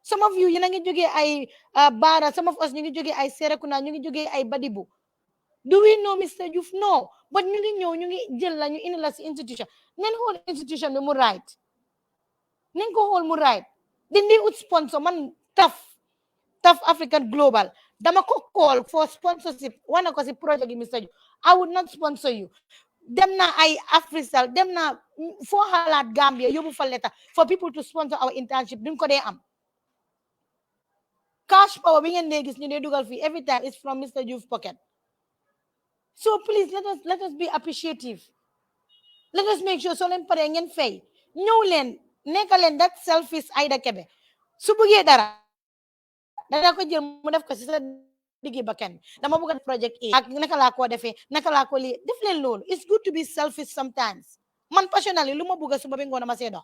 some of you yéen a ngi jógee ay Baara some of us ñu ngi jógee ay Serekunda ñu ngi jógee ay Badibu do we know Mr Joof no but ñu ngi ñëw ñu ngi jël la ñu indi la si institution neen xool institution bi mu right neen ko xool mu right dindi ut sponsor man tough African Global dama ko call for sponsorship wana ko si project yi Mr Joof I would not sponsor you dem na ay Africell dem na foo xalaat Gambia yóbbu fa letter for people to sponsor our internship duñ ko dee am cash power bi ngeen dee gis ñu dee dugal fii every time is from Mr Joof pocket so please let us be appreciative let us make sure soo leen paree ngeen fay ñëw leen nekka leen that selfish Aida Kebe su bëggee dara dana ko jël mu def ko si sa diggi ba kenn dama bëgg a project ak naka laa koo defee naka laa ko lii def leen loolu it's good to be selfish sometimes man personally lu ma bëgg a suba bi ngoon ma see dox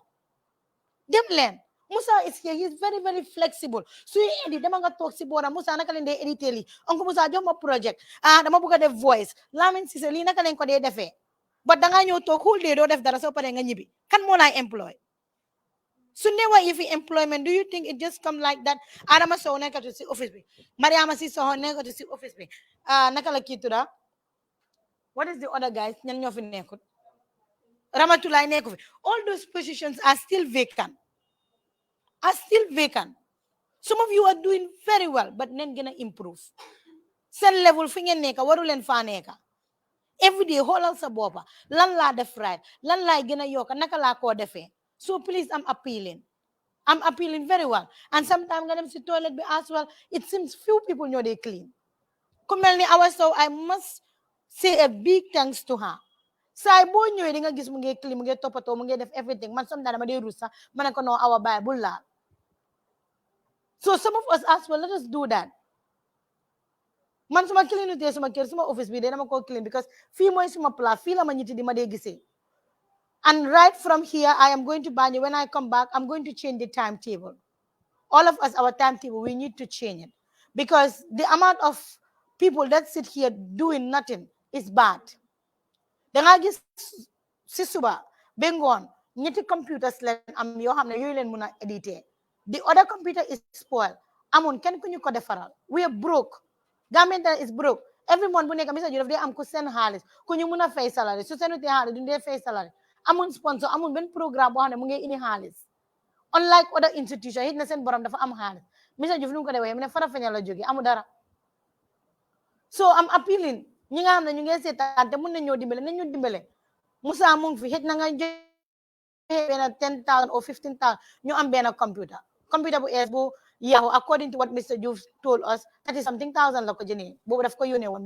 dem leen Musa is here he is very very flexible su edit dama nga toog si booram Musa naka leen dee édité lii oncle Musa jox ma project dama bëgg a def voice Lamin Cissé lii naka leen ko dee defee ba dangaa ñëw toog whole day doo def dara soo paree nga ñibbi kan moo laay employ su newa if employment do you think it just come like that Adama Sow nekkatu si office bi Mariama si Sow nekkatu si office bi naka la kii tudda what is the other guys ñan ñoo fi nekkut Ramatulaay nekku fi all those positions are still vacant some of you are doing very well but nen gën a improve seen level fi ngeen nekka waru leen faa nekka every day xoolal sa boppa lan laa def right lan laay gën a yokka naka laa koo defee so please I'm appealing very well and sometimes nga dem si toilet bi as well it seems few people ñoo dee clean ku mel ni Awa Sow I must say a big thanks to her saay boo ñëwee di nga gis mu ngi clean mu ngi toppatoo mu ngi def everything man sometimes dama dee rusa ma ne ko non Awa baay bul laal so some of us as well let us do that man suma clean utee suma kër suma office bi de dama ko clean because fii mooy suma place fii la ma ñiti di ma dee gisee and right from here I am going to Banjul when I come back I'm going to change the timetable all of us our timetable we need to change it because the amount of people that sit here doing nothing is bad danga gis si suba ba ngoon ñetti computers leen am yoo xam ne yooyu leen mun a éditer the other computer is spoiled amoon kenn ku ñu ko defaral we are broke Gambian Talents is broke every month bu nekk Mr Joof dee am ku seen xaalis ku ñu mun a fay salary su seen utee xaalis duñ dee fay salary amoon sponsor amoon benn programme boo xam ne mu ngi indi xaalis unlike other institution hit na seen borom dafa am xaalis Mr Joof nu mu ko defee mu ne Farafenni la jógee amu dara so I'm appealing ñi nga xam ne ñu ngi seetaan te mun nañoo dimbale nañ ñu dimbale Musa mu ngi fi xëj na nga joxe benn 10,000 or 15,000 ñu am benn computer computer bu es bu yahu according to what Mr. Joof told us 30 something thousand la ko jëne boobu daf ko yónnee woon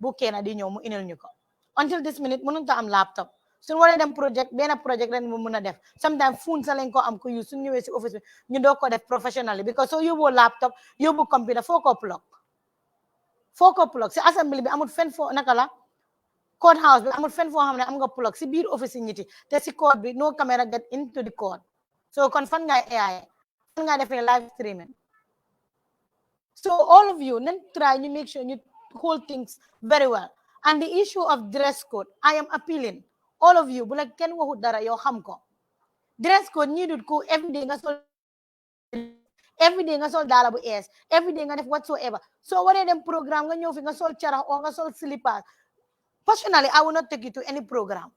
bu kenn di ñëw mu inal ñu ko until this minute mënut a am laptop suñu waree dem project benn project ren mu mën a def sometimes phone sa lañ ko am ko use suñu ñëwee si office bi ñu doo ko def professionally because soo yóbboo laptop yóbbu computer foo ko plug si assembly bi amul fen foo naka la court house bi amul fen foo xam ne am nga plug si biir office yi ñiti te si court bi no camera get into the court so kon fan ngay AI fan ngay defee live streaming so all of you then try you make sure you hold things very well and the issue of dress code I am appealing all of you bu la kenn waxut dara yow xam ko dress code ñi ko everyday nga sol everyday nga sol daala bu ees everyday nga def whatsoever so waree dem programme nga ñëw fi nga sol carax o nga sol slippers personally I will not take you to any program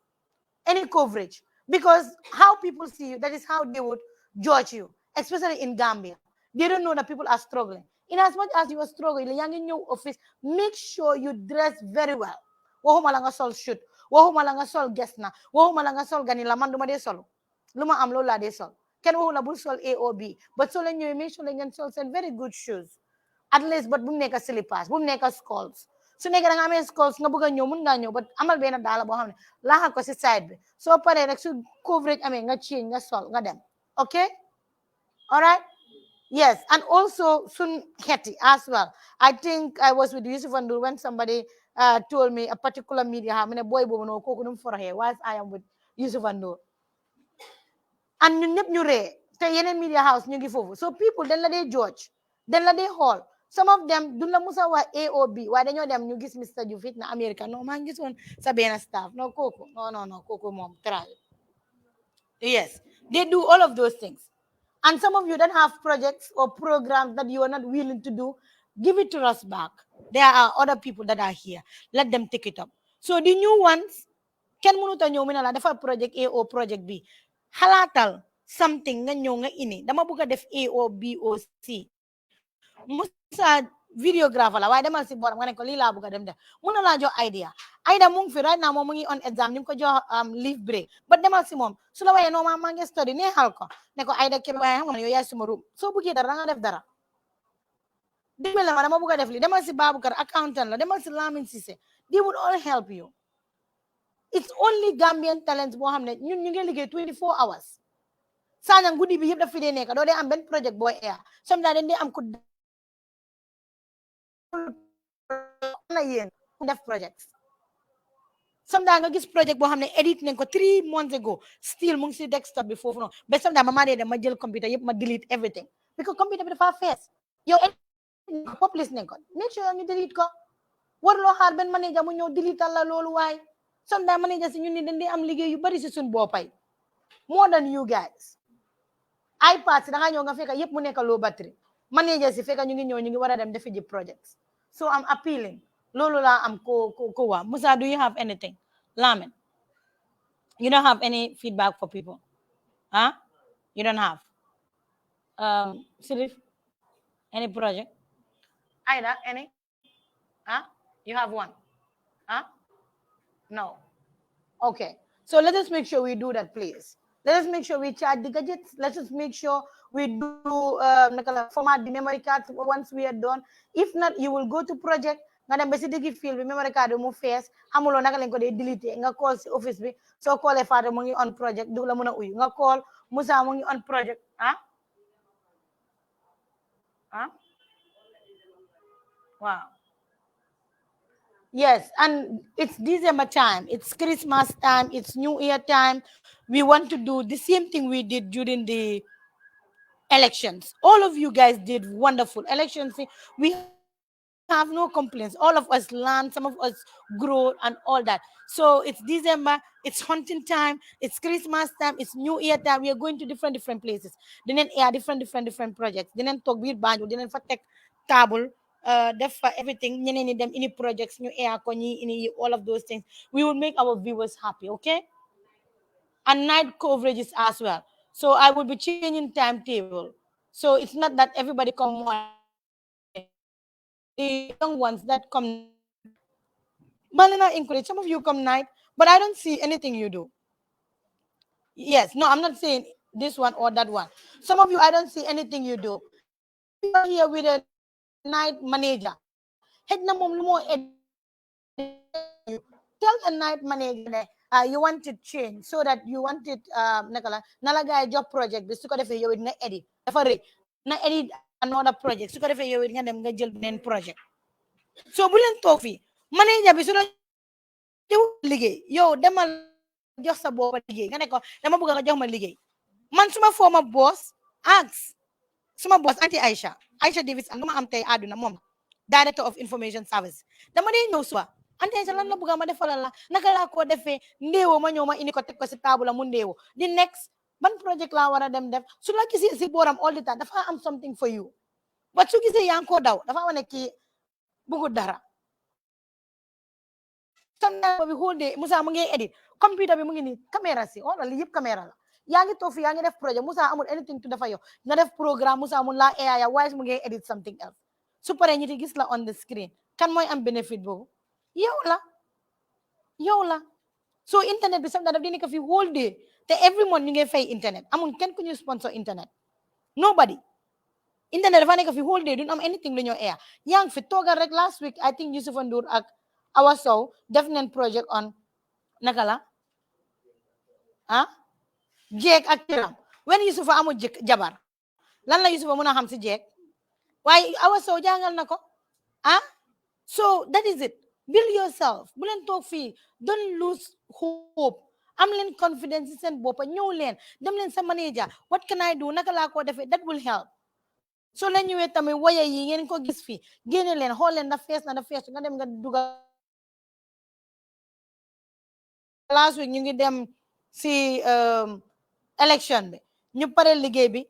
any coverage because how people see you that is how they would judge you especially in Gambia they don't know that people are struggling in as much as you are struggling yaa ngi ñëw office make sure you dress very well waxuma la nga sol shoot waxuma la nga sol gesna waxuma la nga sol gani la man duma dee sol lu ma am loolu laa dee sol kenn waxu la bul sol A or B but so la ñëwee make sure la ngeen sol seen very good shoes at least but bu mu nekk slippers bu mu nekk skulls su nekkee da nga amee skulls nga bëgg a ñëw mun ngaa ñëw but amal benn daala boo xam ne laaxal ko si side bi soo paree rek su coverage amee nga change nga sol nga dem okay all right yes and also sun heti as well I think I was with Yusuf Andur when somebody told me a particular media ha mene boy boobu no kooku num foroxee whilst I am with Yusuf Andur and ñun ñëpp ñu ree te yeneen media house ñu ngi foofu so people dañ la dee judge dañ la dee xool some of them duñ la musa wax A or B waaye dañoo dem ñu gis Mr. Joof na America non maa ngi gisoon sa benn staff no kooku non kooku moom try yes they do all of those things and some of you that have projects or programs that you are not willing to do give it to us back there are other people that are here let them take it up so the new ones kenn mënut a ñëw mi ne la defal project A or project B xalaatal something nga ñëw nga ini dama bëgg a def A or B or C musa videographer la waaye demal si borom nga ne ko lii laa bëgg a dem def mun na laa jox idea Aida mu ngi fi right now moom mu ngi on exam ñu ko jox leave break but demal si moom su la waxee non maa ngi study neexal ko ne ko Aida Kebe waaye xam nga yow yaay suma room soo bëggee dara nga def dara dimbale ma dama bëgg a def li demal si Baboucar accountant la demal si Lamin Cissé they would all help you it's only Gambian talents boo xam ne ñun ñu ngi liggéey 24 hours sañang guddi bi yëpp daf fi dee nekk doo dee am benn project booy air sometimes dañ dee am ku na yéen ku def projects sometimes nga gis project boo xam ne edit nañ ko 3 months ago still mu ngi si desktop bi foofu noonu ba sometimes ma maa dee dem ma jël computer yëpp ma delete everything because computer bi dafa fees yow publish nañ ko make sure ñu delete ko warloo xaar benn manager mu ñëw delete la loolu waaye sometimes manager si ñun ni dañ dee am liggéey yu bari si suñ boppay more than you guys iPad si da nga ñëw nga fekk yëpp mu nekk low battery manager si fekk ñu ngi ñëw ñu ngi war a dem defi ji projects so I'm appealing loolu laa am ko waa Musa do you have anything Lamin you don't have any feedback for people huh you don't have Silif any project Aida any huh you have one huh no okay so let us make sure we do that please let us make sure we charge the gadgets let us make sure we do format the memory cards once we are done if not you will go to project nga dem ba si diggi fil bi memory card mu fees xamuloo naka lañ ko dee delete nga call si office bi soo callee Fatou mu ngi on project du la mën a uyu nga call Musa mu ngi on project wow yes and it's December time it's Christmas time it's New Year time we want to do the same thing we did during the elections all of you guys did wonderful elections we have no complaints all of us learned some of us grow and all that so it's December it's hunting time it's Christmas time it's New Year time we are going to different places dinañ air different projects dinañ toog biir Banjul dinañ fa teg table def fa everything ñeneen ñi dem any projects ñu air ko ñi ini all of those things we will make our viewers happy okay and night coverages as well. So I will be changing timetable. So it's not that everybody come morning. The young ones that come night. Malina encourage some of you come night, but I don't see anything you do. Yes, no, I'm not saying this one or that one. Some of you, I don't see anything you do. If you are here with a night manager, head na mom lumo edit you. Tell the night manager that you want it change so that you want it nakala nalaga job project bi su ko defee yow it nga edit dafa rëy na edit another project su ko defee yow it nga dem nga jël beneen project. So bu leen toog fii manager bi su la jox liggéey yow demal jox sa boppa liggéey nga ne ko dama bëgg nga jox ma liggéey. Man suma former boss ask suma boss anti Aisha Davis and luma am tey àdduna moom director of information service dama dee ñëw suba anti Aisha lan la bëgg ma defalal la naka laa ko defee ndéewo ma ñëw ma indi ko teg ko si table mu ndéewo di next ban project laa war a dem def su la gisee si booram all the time dafa am something for you but su gisee yaa ngi koo daw dafa wane kii bëggu dara. Sometimes bi whole day Musa mu ngi edit computer bi mu ngi nii caméra si xoolal li yëpp caméra la yaa ngi toog fi yaa ngi def projet Musa amul anything to dafa yow nga def programme Musa amul laa AI waaye mu ngi edit something else su paree ñi gis la on the screen kan mooy am benefit boobu yow la yow la. So internet bi sax daf di nekk fi whole day te every month ñu ngi fay internet amul kenn ku ñu sponsor internet nobody. Internet dafa nekk fi whole day duñ am anything lu ñoo air yaa ngi fi toogal rek last week I think Yusuf Ndour ak Awa Sow def neen project on naka la jeeg ak kiram when Yusufa amul jabar lan la Yusufa mën a xam si jeeg waaye Awa Sow jàngal na ko so that is it. Build yourself bu leen toog fii don't lose hope am leen confidence si seen boppa ñëw leen dem leen sa manager what can I do naka laa ko defee that will help. So leen ñëwee tamit woye yi ngeen ko gis fii génne leen xool leen na fees nga dem nga dugal last week ñu ngi dem si election bi ñu pare liggéey bi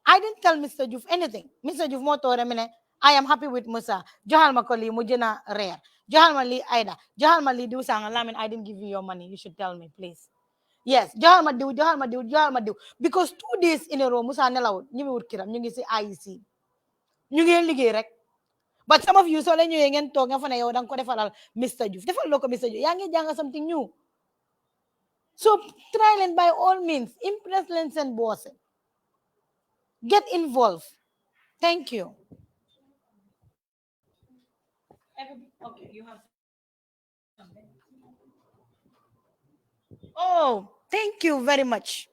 I didn't tell Mr. Joof anything. Mr. Joof moo toore mi ne I am happy with Musa joxal ma ko lii mu jëna reer joxal ma lii Aida joxal ma lii diw sanga Lamin I didn't give you your money you should tell me please. Yes joxal ma diw joxal ma diw joxal ma diw because 2 days in a row Musa nelawut ñu ngi wut kiram ñu ngi si IEC ñu ngi liggéey rek. But some of you soo leen ñëwee ngeen toog nga fa ne yow danga ko defalal Mr. Joof defal loo ko Mr. Joof yaa ngi jàng something new. So try leen by all means impress leen seen boss get involved. Thank you. Okay, you have something. Oh, thank you very much.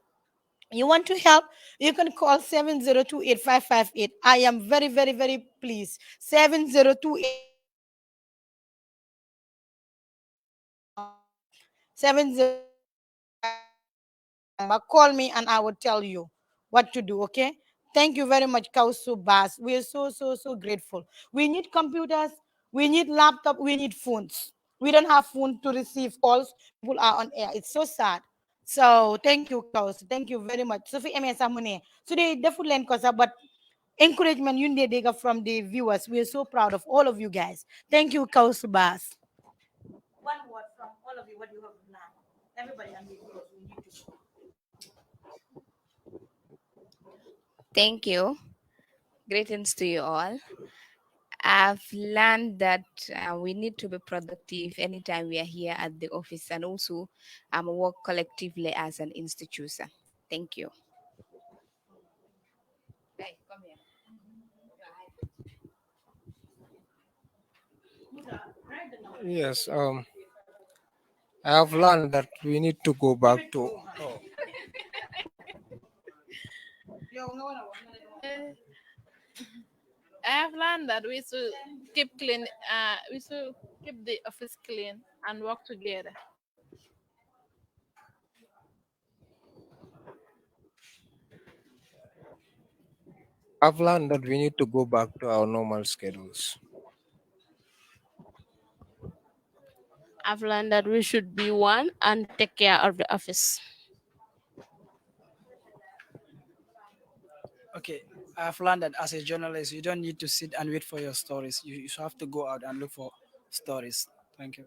You want to help? You can call 7028558. I am very, very, very pleased. 7028558. Call me and I will tell you what to do, okay? Thank you very much, Kausu Bas. We are so, so, so grateful. We need computers, we need laptop, we need phones. We don't have phone to receive calls. People are on air. It's so sad. So thank you, Kausu. Thank you very much. Sophie MS Amune. So they definitely but encouragement you need from the viewers. We are so proud of all of you guys. Thank you, Kausu Bas. One word from all of you, what you have learned. Everybody, we need to go. Thank you. Greetings to you all. I've learned that we need to be productive anytime we are here at the office and also work collectively as an institution. Thank you. Hey, come here. Yes, I have learned that we need to go back to. I have learned that we should keep clean. We should keep the office clean and work together. I've learned that we need to go back to our normal schedules. I've learned that we should be one and take care of the office. Okay, I've learned that as a journalist, you don't need to sit and wait for your stories. You have to go out and look for stories. Thank you.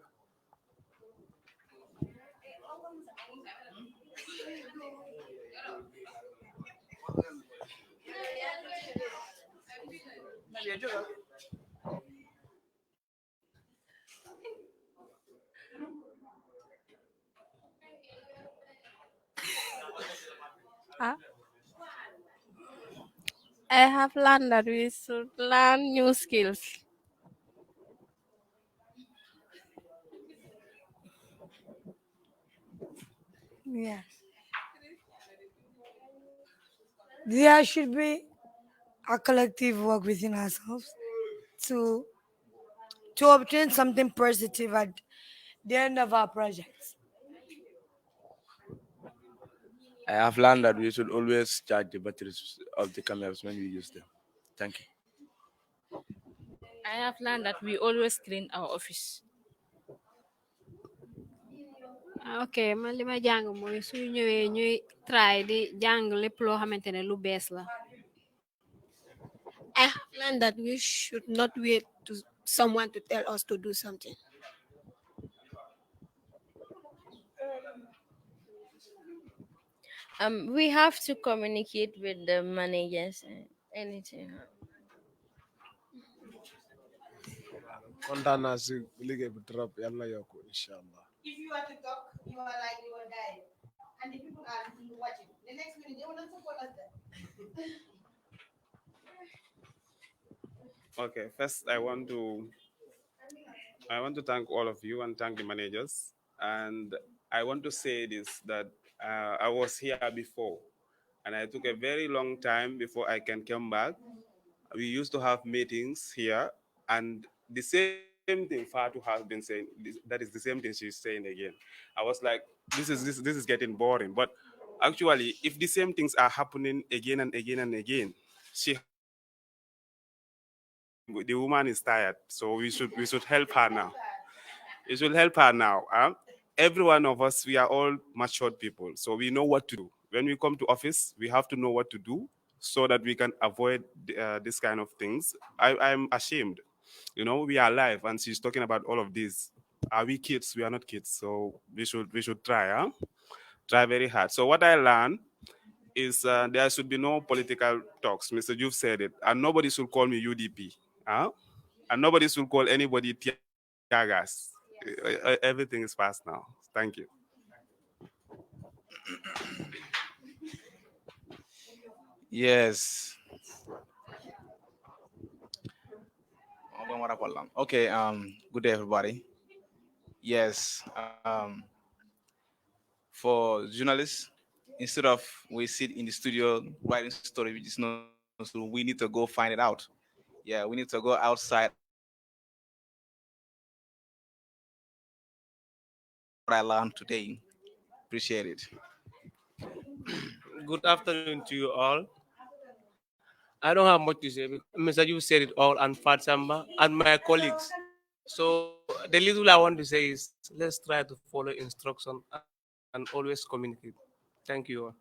I have learned that we should learn new skills. Yes. There should be a collective work within ourselves to obtain something positive at the end of our projects. I have learned that we should always charge the batteries of the cameras when we use them. Thank you. I have learned that we always clean our office. ok man li ma jàng mooy suñu ñëwee ñuy try di jàng lépp loo xamante ne lu bees la. I have learned that we should not wait to someone to tell us to do something. We have to communicate with the managers and anything. kontaan naa si liggéey bi trop yal na yokku incha allah. If you are to talk, you are like you are dying. And the people are watching. The next minute, they will not support us there. Okay, first I want to thank all of you and thank the managers. And I want to say this that I was here before, and I took a very long time before I can come back. We used to have meetings here, and the same thing Fatu has been saying. That is the same thing she's saying again. I was like, this is getting boring. But actually, if the same things are happening again and again and again, she has to be tired. The woman is tired, so we should help her now. It will help her now. Every one of us, we are all matured people, so we know what to do. When we come to office, we have to know what to do so that we can avoid this kind of things. I'm ashamed. We are alive, and she's talking about all of this. Are we kids? We are not kids, so we should try. Try very hard. So what I learned is there should be no political talks. Mr. Joof said it, and nobody should call me UDP. Huh? And nobody should call anybody tear gas. Everything is fast now. Thank you. Yes. Okay. Good day, everybody. Yes. For journalists, instead of we sit in the studio writing story which is not true, we need to go find it out. Yeah, we need to go outside and look for it. That's what I learned today. Appreciate it. Good afternoon to you all. I don't have much to say because Mr. You said it all and Fatsamba and my colleagues. So the little I want to say is let's try to follow instruction and always communicate. Thank you all.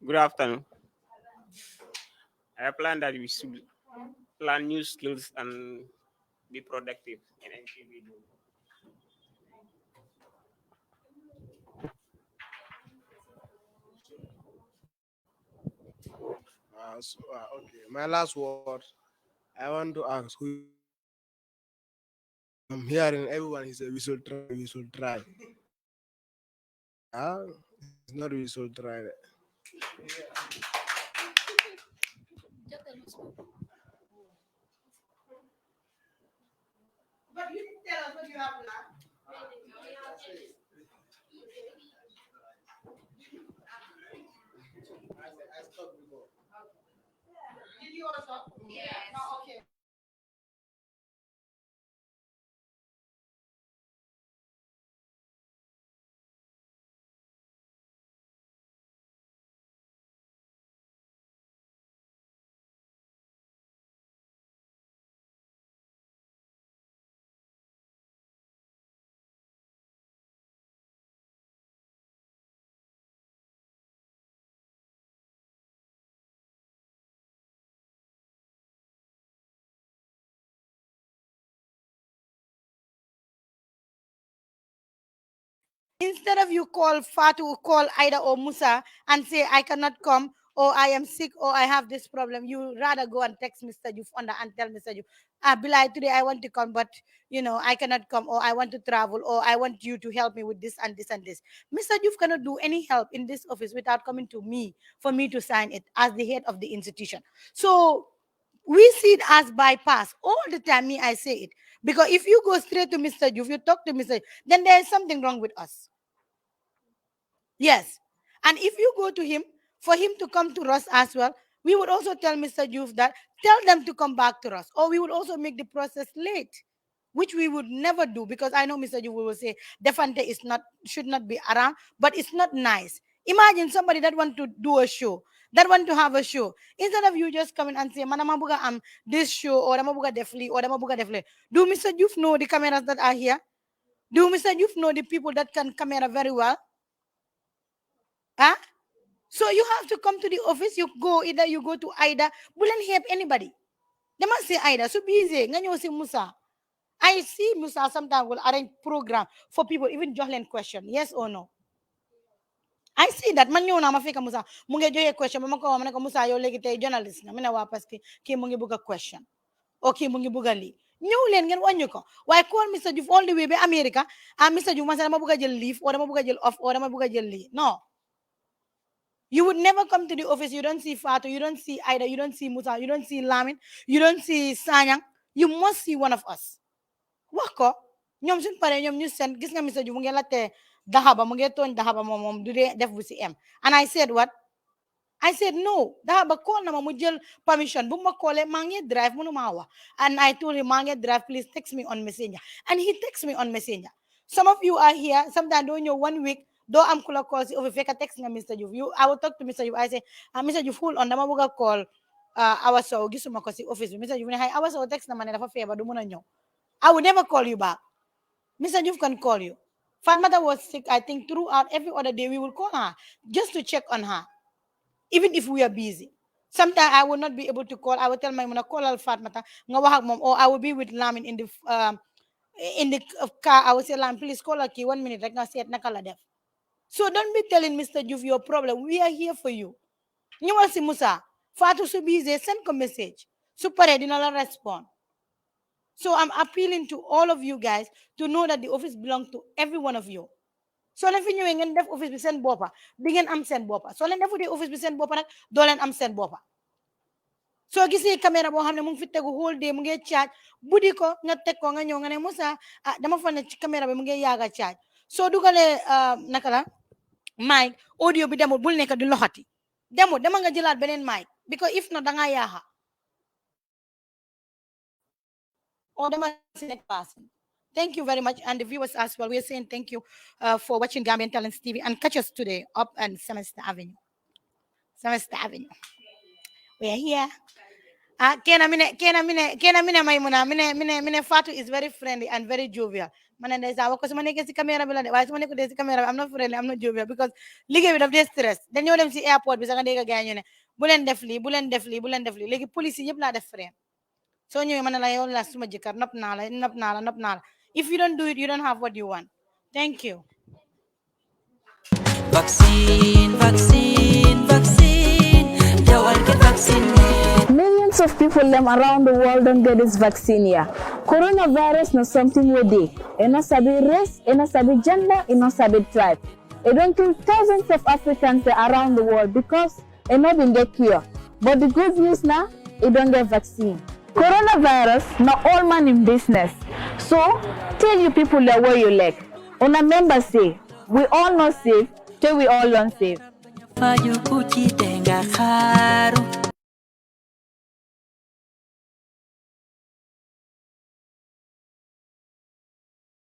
Good afternoon. I plan that we should learn new skills and be productive in anything we do. Okay. My last word. I want to ask who is here. I'm hearing everyone is we should try, we should try. It's not we should try. But you didn't tell us what you have learned. I stopped before. Did you also? Yes. Oh, okay. Instead of you call Fatu, call Ida or Musa and say, I cannot come, or I am sick, or I have this problem, you rather go and text Mr. Joof on the and tell Mr. Joof, Bilai, today I want to come, but I cannot come, or I want to travel, or I want you to help me with this and this and this. Mr. Joof cannot do any help in this office without coming to me for me to sign it as the head of the institution. So we see it as bypass all the time. Me, I say it because if you go straight to Mr. Joof, you talk to Mr. Joof, then there is something wrong with us. Yes. And if you go to him, for him to come to us as well, we would also tell Mr. Joof that tell them to come back to us, or we would also make the process late, which we would never do, because I know Mr. Joof will say Defante should not be around, but it's not nice. Imagine somebody that want to do a show, that want to have a show. Instead of you just coming and say, Manamabuga this show, or Amabuga defli, or Amabuga defli. Do Mr. Joof know the cameras that are here? Do Mr. Joof know the people that can camera very well? Huh? So you have to come to the office. You go either you go to Ida. Bulan help anybody. They must say Ida. So busy. Nganyo si Musa. I see Musa sometimes will arrange program for people, even Johlen question. Yes or no? I see that. Man na mafika Musa. Munge joye question. Mama ko manako Musa yo legi tay journalist na. Mina wapas ki munge buga question. Okay, munge buga li. Ñew len ngeen wañu ko. Why call Mr. Joof all the way be America? Mr. Joof man dama buga jël leave or dama buga jël off or dama buga jël li. No. You would never come to the office. You don't see Fatou. You don't see Ida. You don't see Musa. You don't see Lamin. You don't see Sanyang. You must see one of us. Wako. Ñom suñ paré ñom ñu sen gis nga Mr. Joof mu ngi laté dahaba mu ngi toñ dahaba mom du def bu ci M. And I said what? I said no. Dahaba call na ma mu jël permission. Bu ma callé ma ngi drive mënu ma wax. And I told him ma ngi drive, please text me on Messenger. And he texts me on Messenger. Some of you are here. Sometimes don't know 1 week. Do am kula call si over fake text nga Mr. Joof. I will talk to Mr. Joof. I say, Mr. Joof, hold on, dama buga call our so gisuma ko si office. Mr. Joof, hi, our so text na man dafa favor du muna ñew. I will never call you back. Mr. Joof can call you. Fatmata was sick, I think throughout every other day we will call her just to check on her, even if we are busy. Sometimes I will not be able to call. I will tell my mother, call Fatmata, nga wax ak mom, or I will be with Lamin in the car. I will say, Lam, please call her key 1 minute rek nga set naka la def. So don't be telling Mr. Joof your problem. We are here for you. Ñëwal si Musa. Fatou su busy, send a message. Su paré dina la respond. So I'm appealing to all of you guys to know that the office belongs to every one of you. So len fi ñëwé ngeen def office bi seen boppa, di ngeen am seen boppa. So len defu di office bi seen boppa nak do len am seen boppa. So gisee caméra boo xam ne mu ngi fi tegu whole day mu ngi charge budi ko nga teg ko nga ñëw nga ne Musa dama fa ne ci caméra bi mu ngi yaaga charge. So dugalee naka la mic audio bi demul bul nekk di loxati demul dama nga jëlaat beneen mic because if not danga yaaxa or dama si next person. Thank you very much, and the viewers as well. We are saying thank you for watching Gambian Talents TV, and catch us today up on Semester Avenue. We are here. Kena mine Maimuna mine Fatou is very friendly and very jovial. Man and I was money against the camera. Why is money against the camera? I'm not friendly. I'm not jovial because ligue with the stress. Then you them see airport because I can again. Bulen defli. Like police yep la de friend. So you man la yo la suma jikar nop nala. If you don't do it, you don't have what you want. Thank you. Vaccine. Get vaccinated. Millions of people around the world don't get this vaccine here. Coronavirus not something we do. It not sabi race, it not sabi gender, it not sabi tribe. It don't kill thousands of Africans around the world because it not been get cure. But the good news now, it don't get vaccine. Coronavirus not all man in business. So tell you people that way you like. On a member say, we all not safe till we all not safe.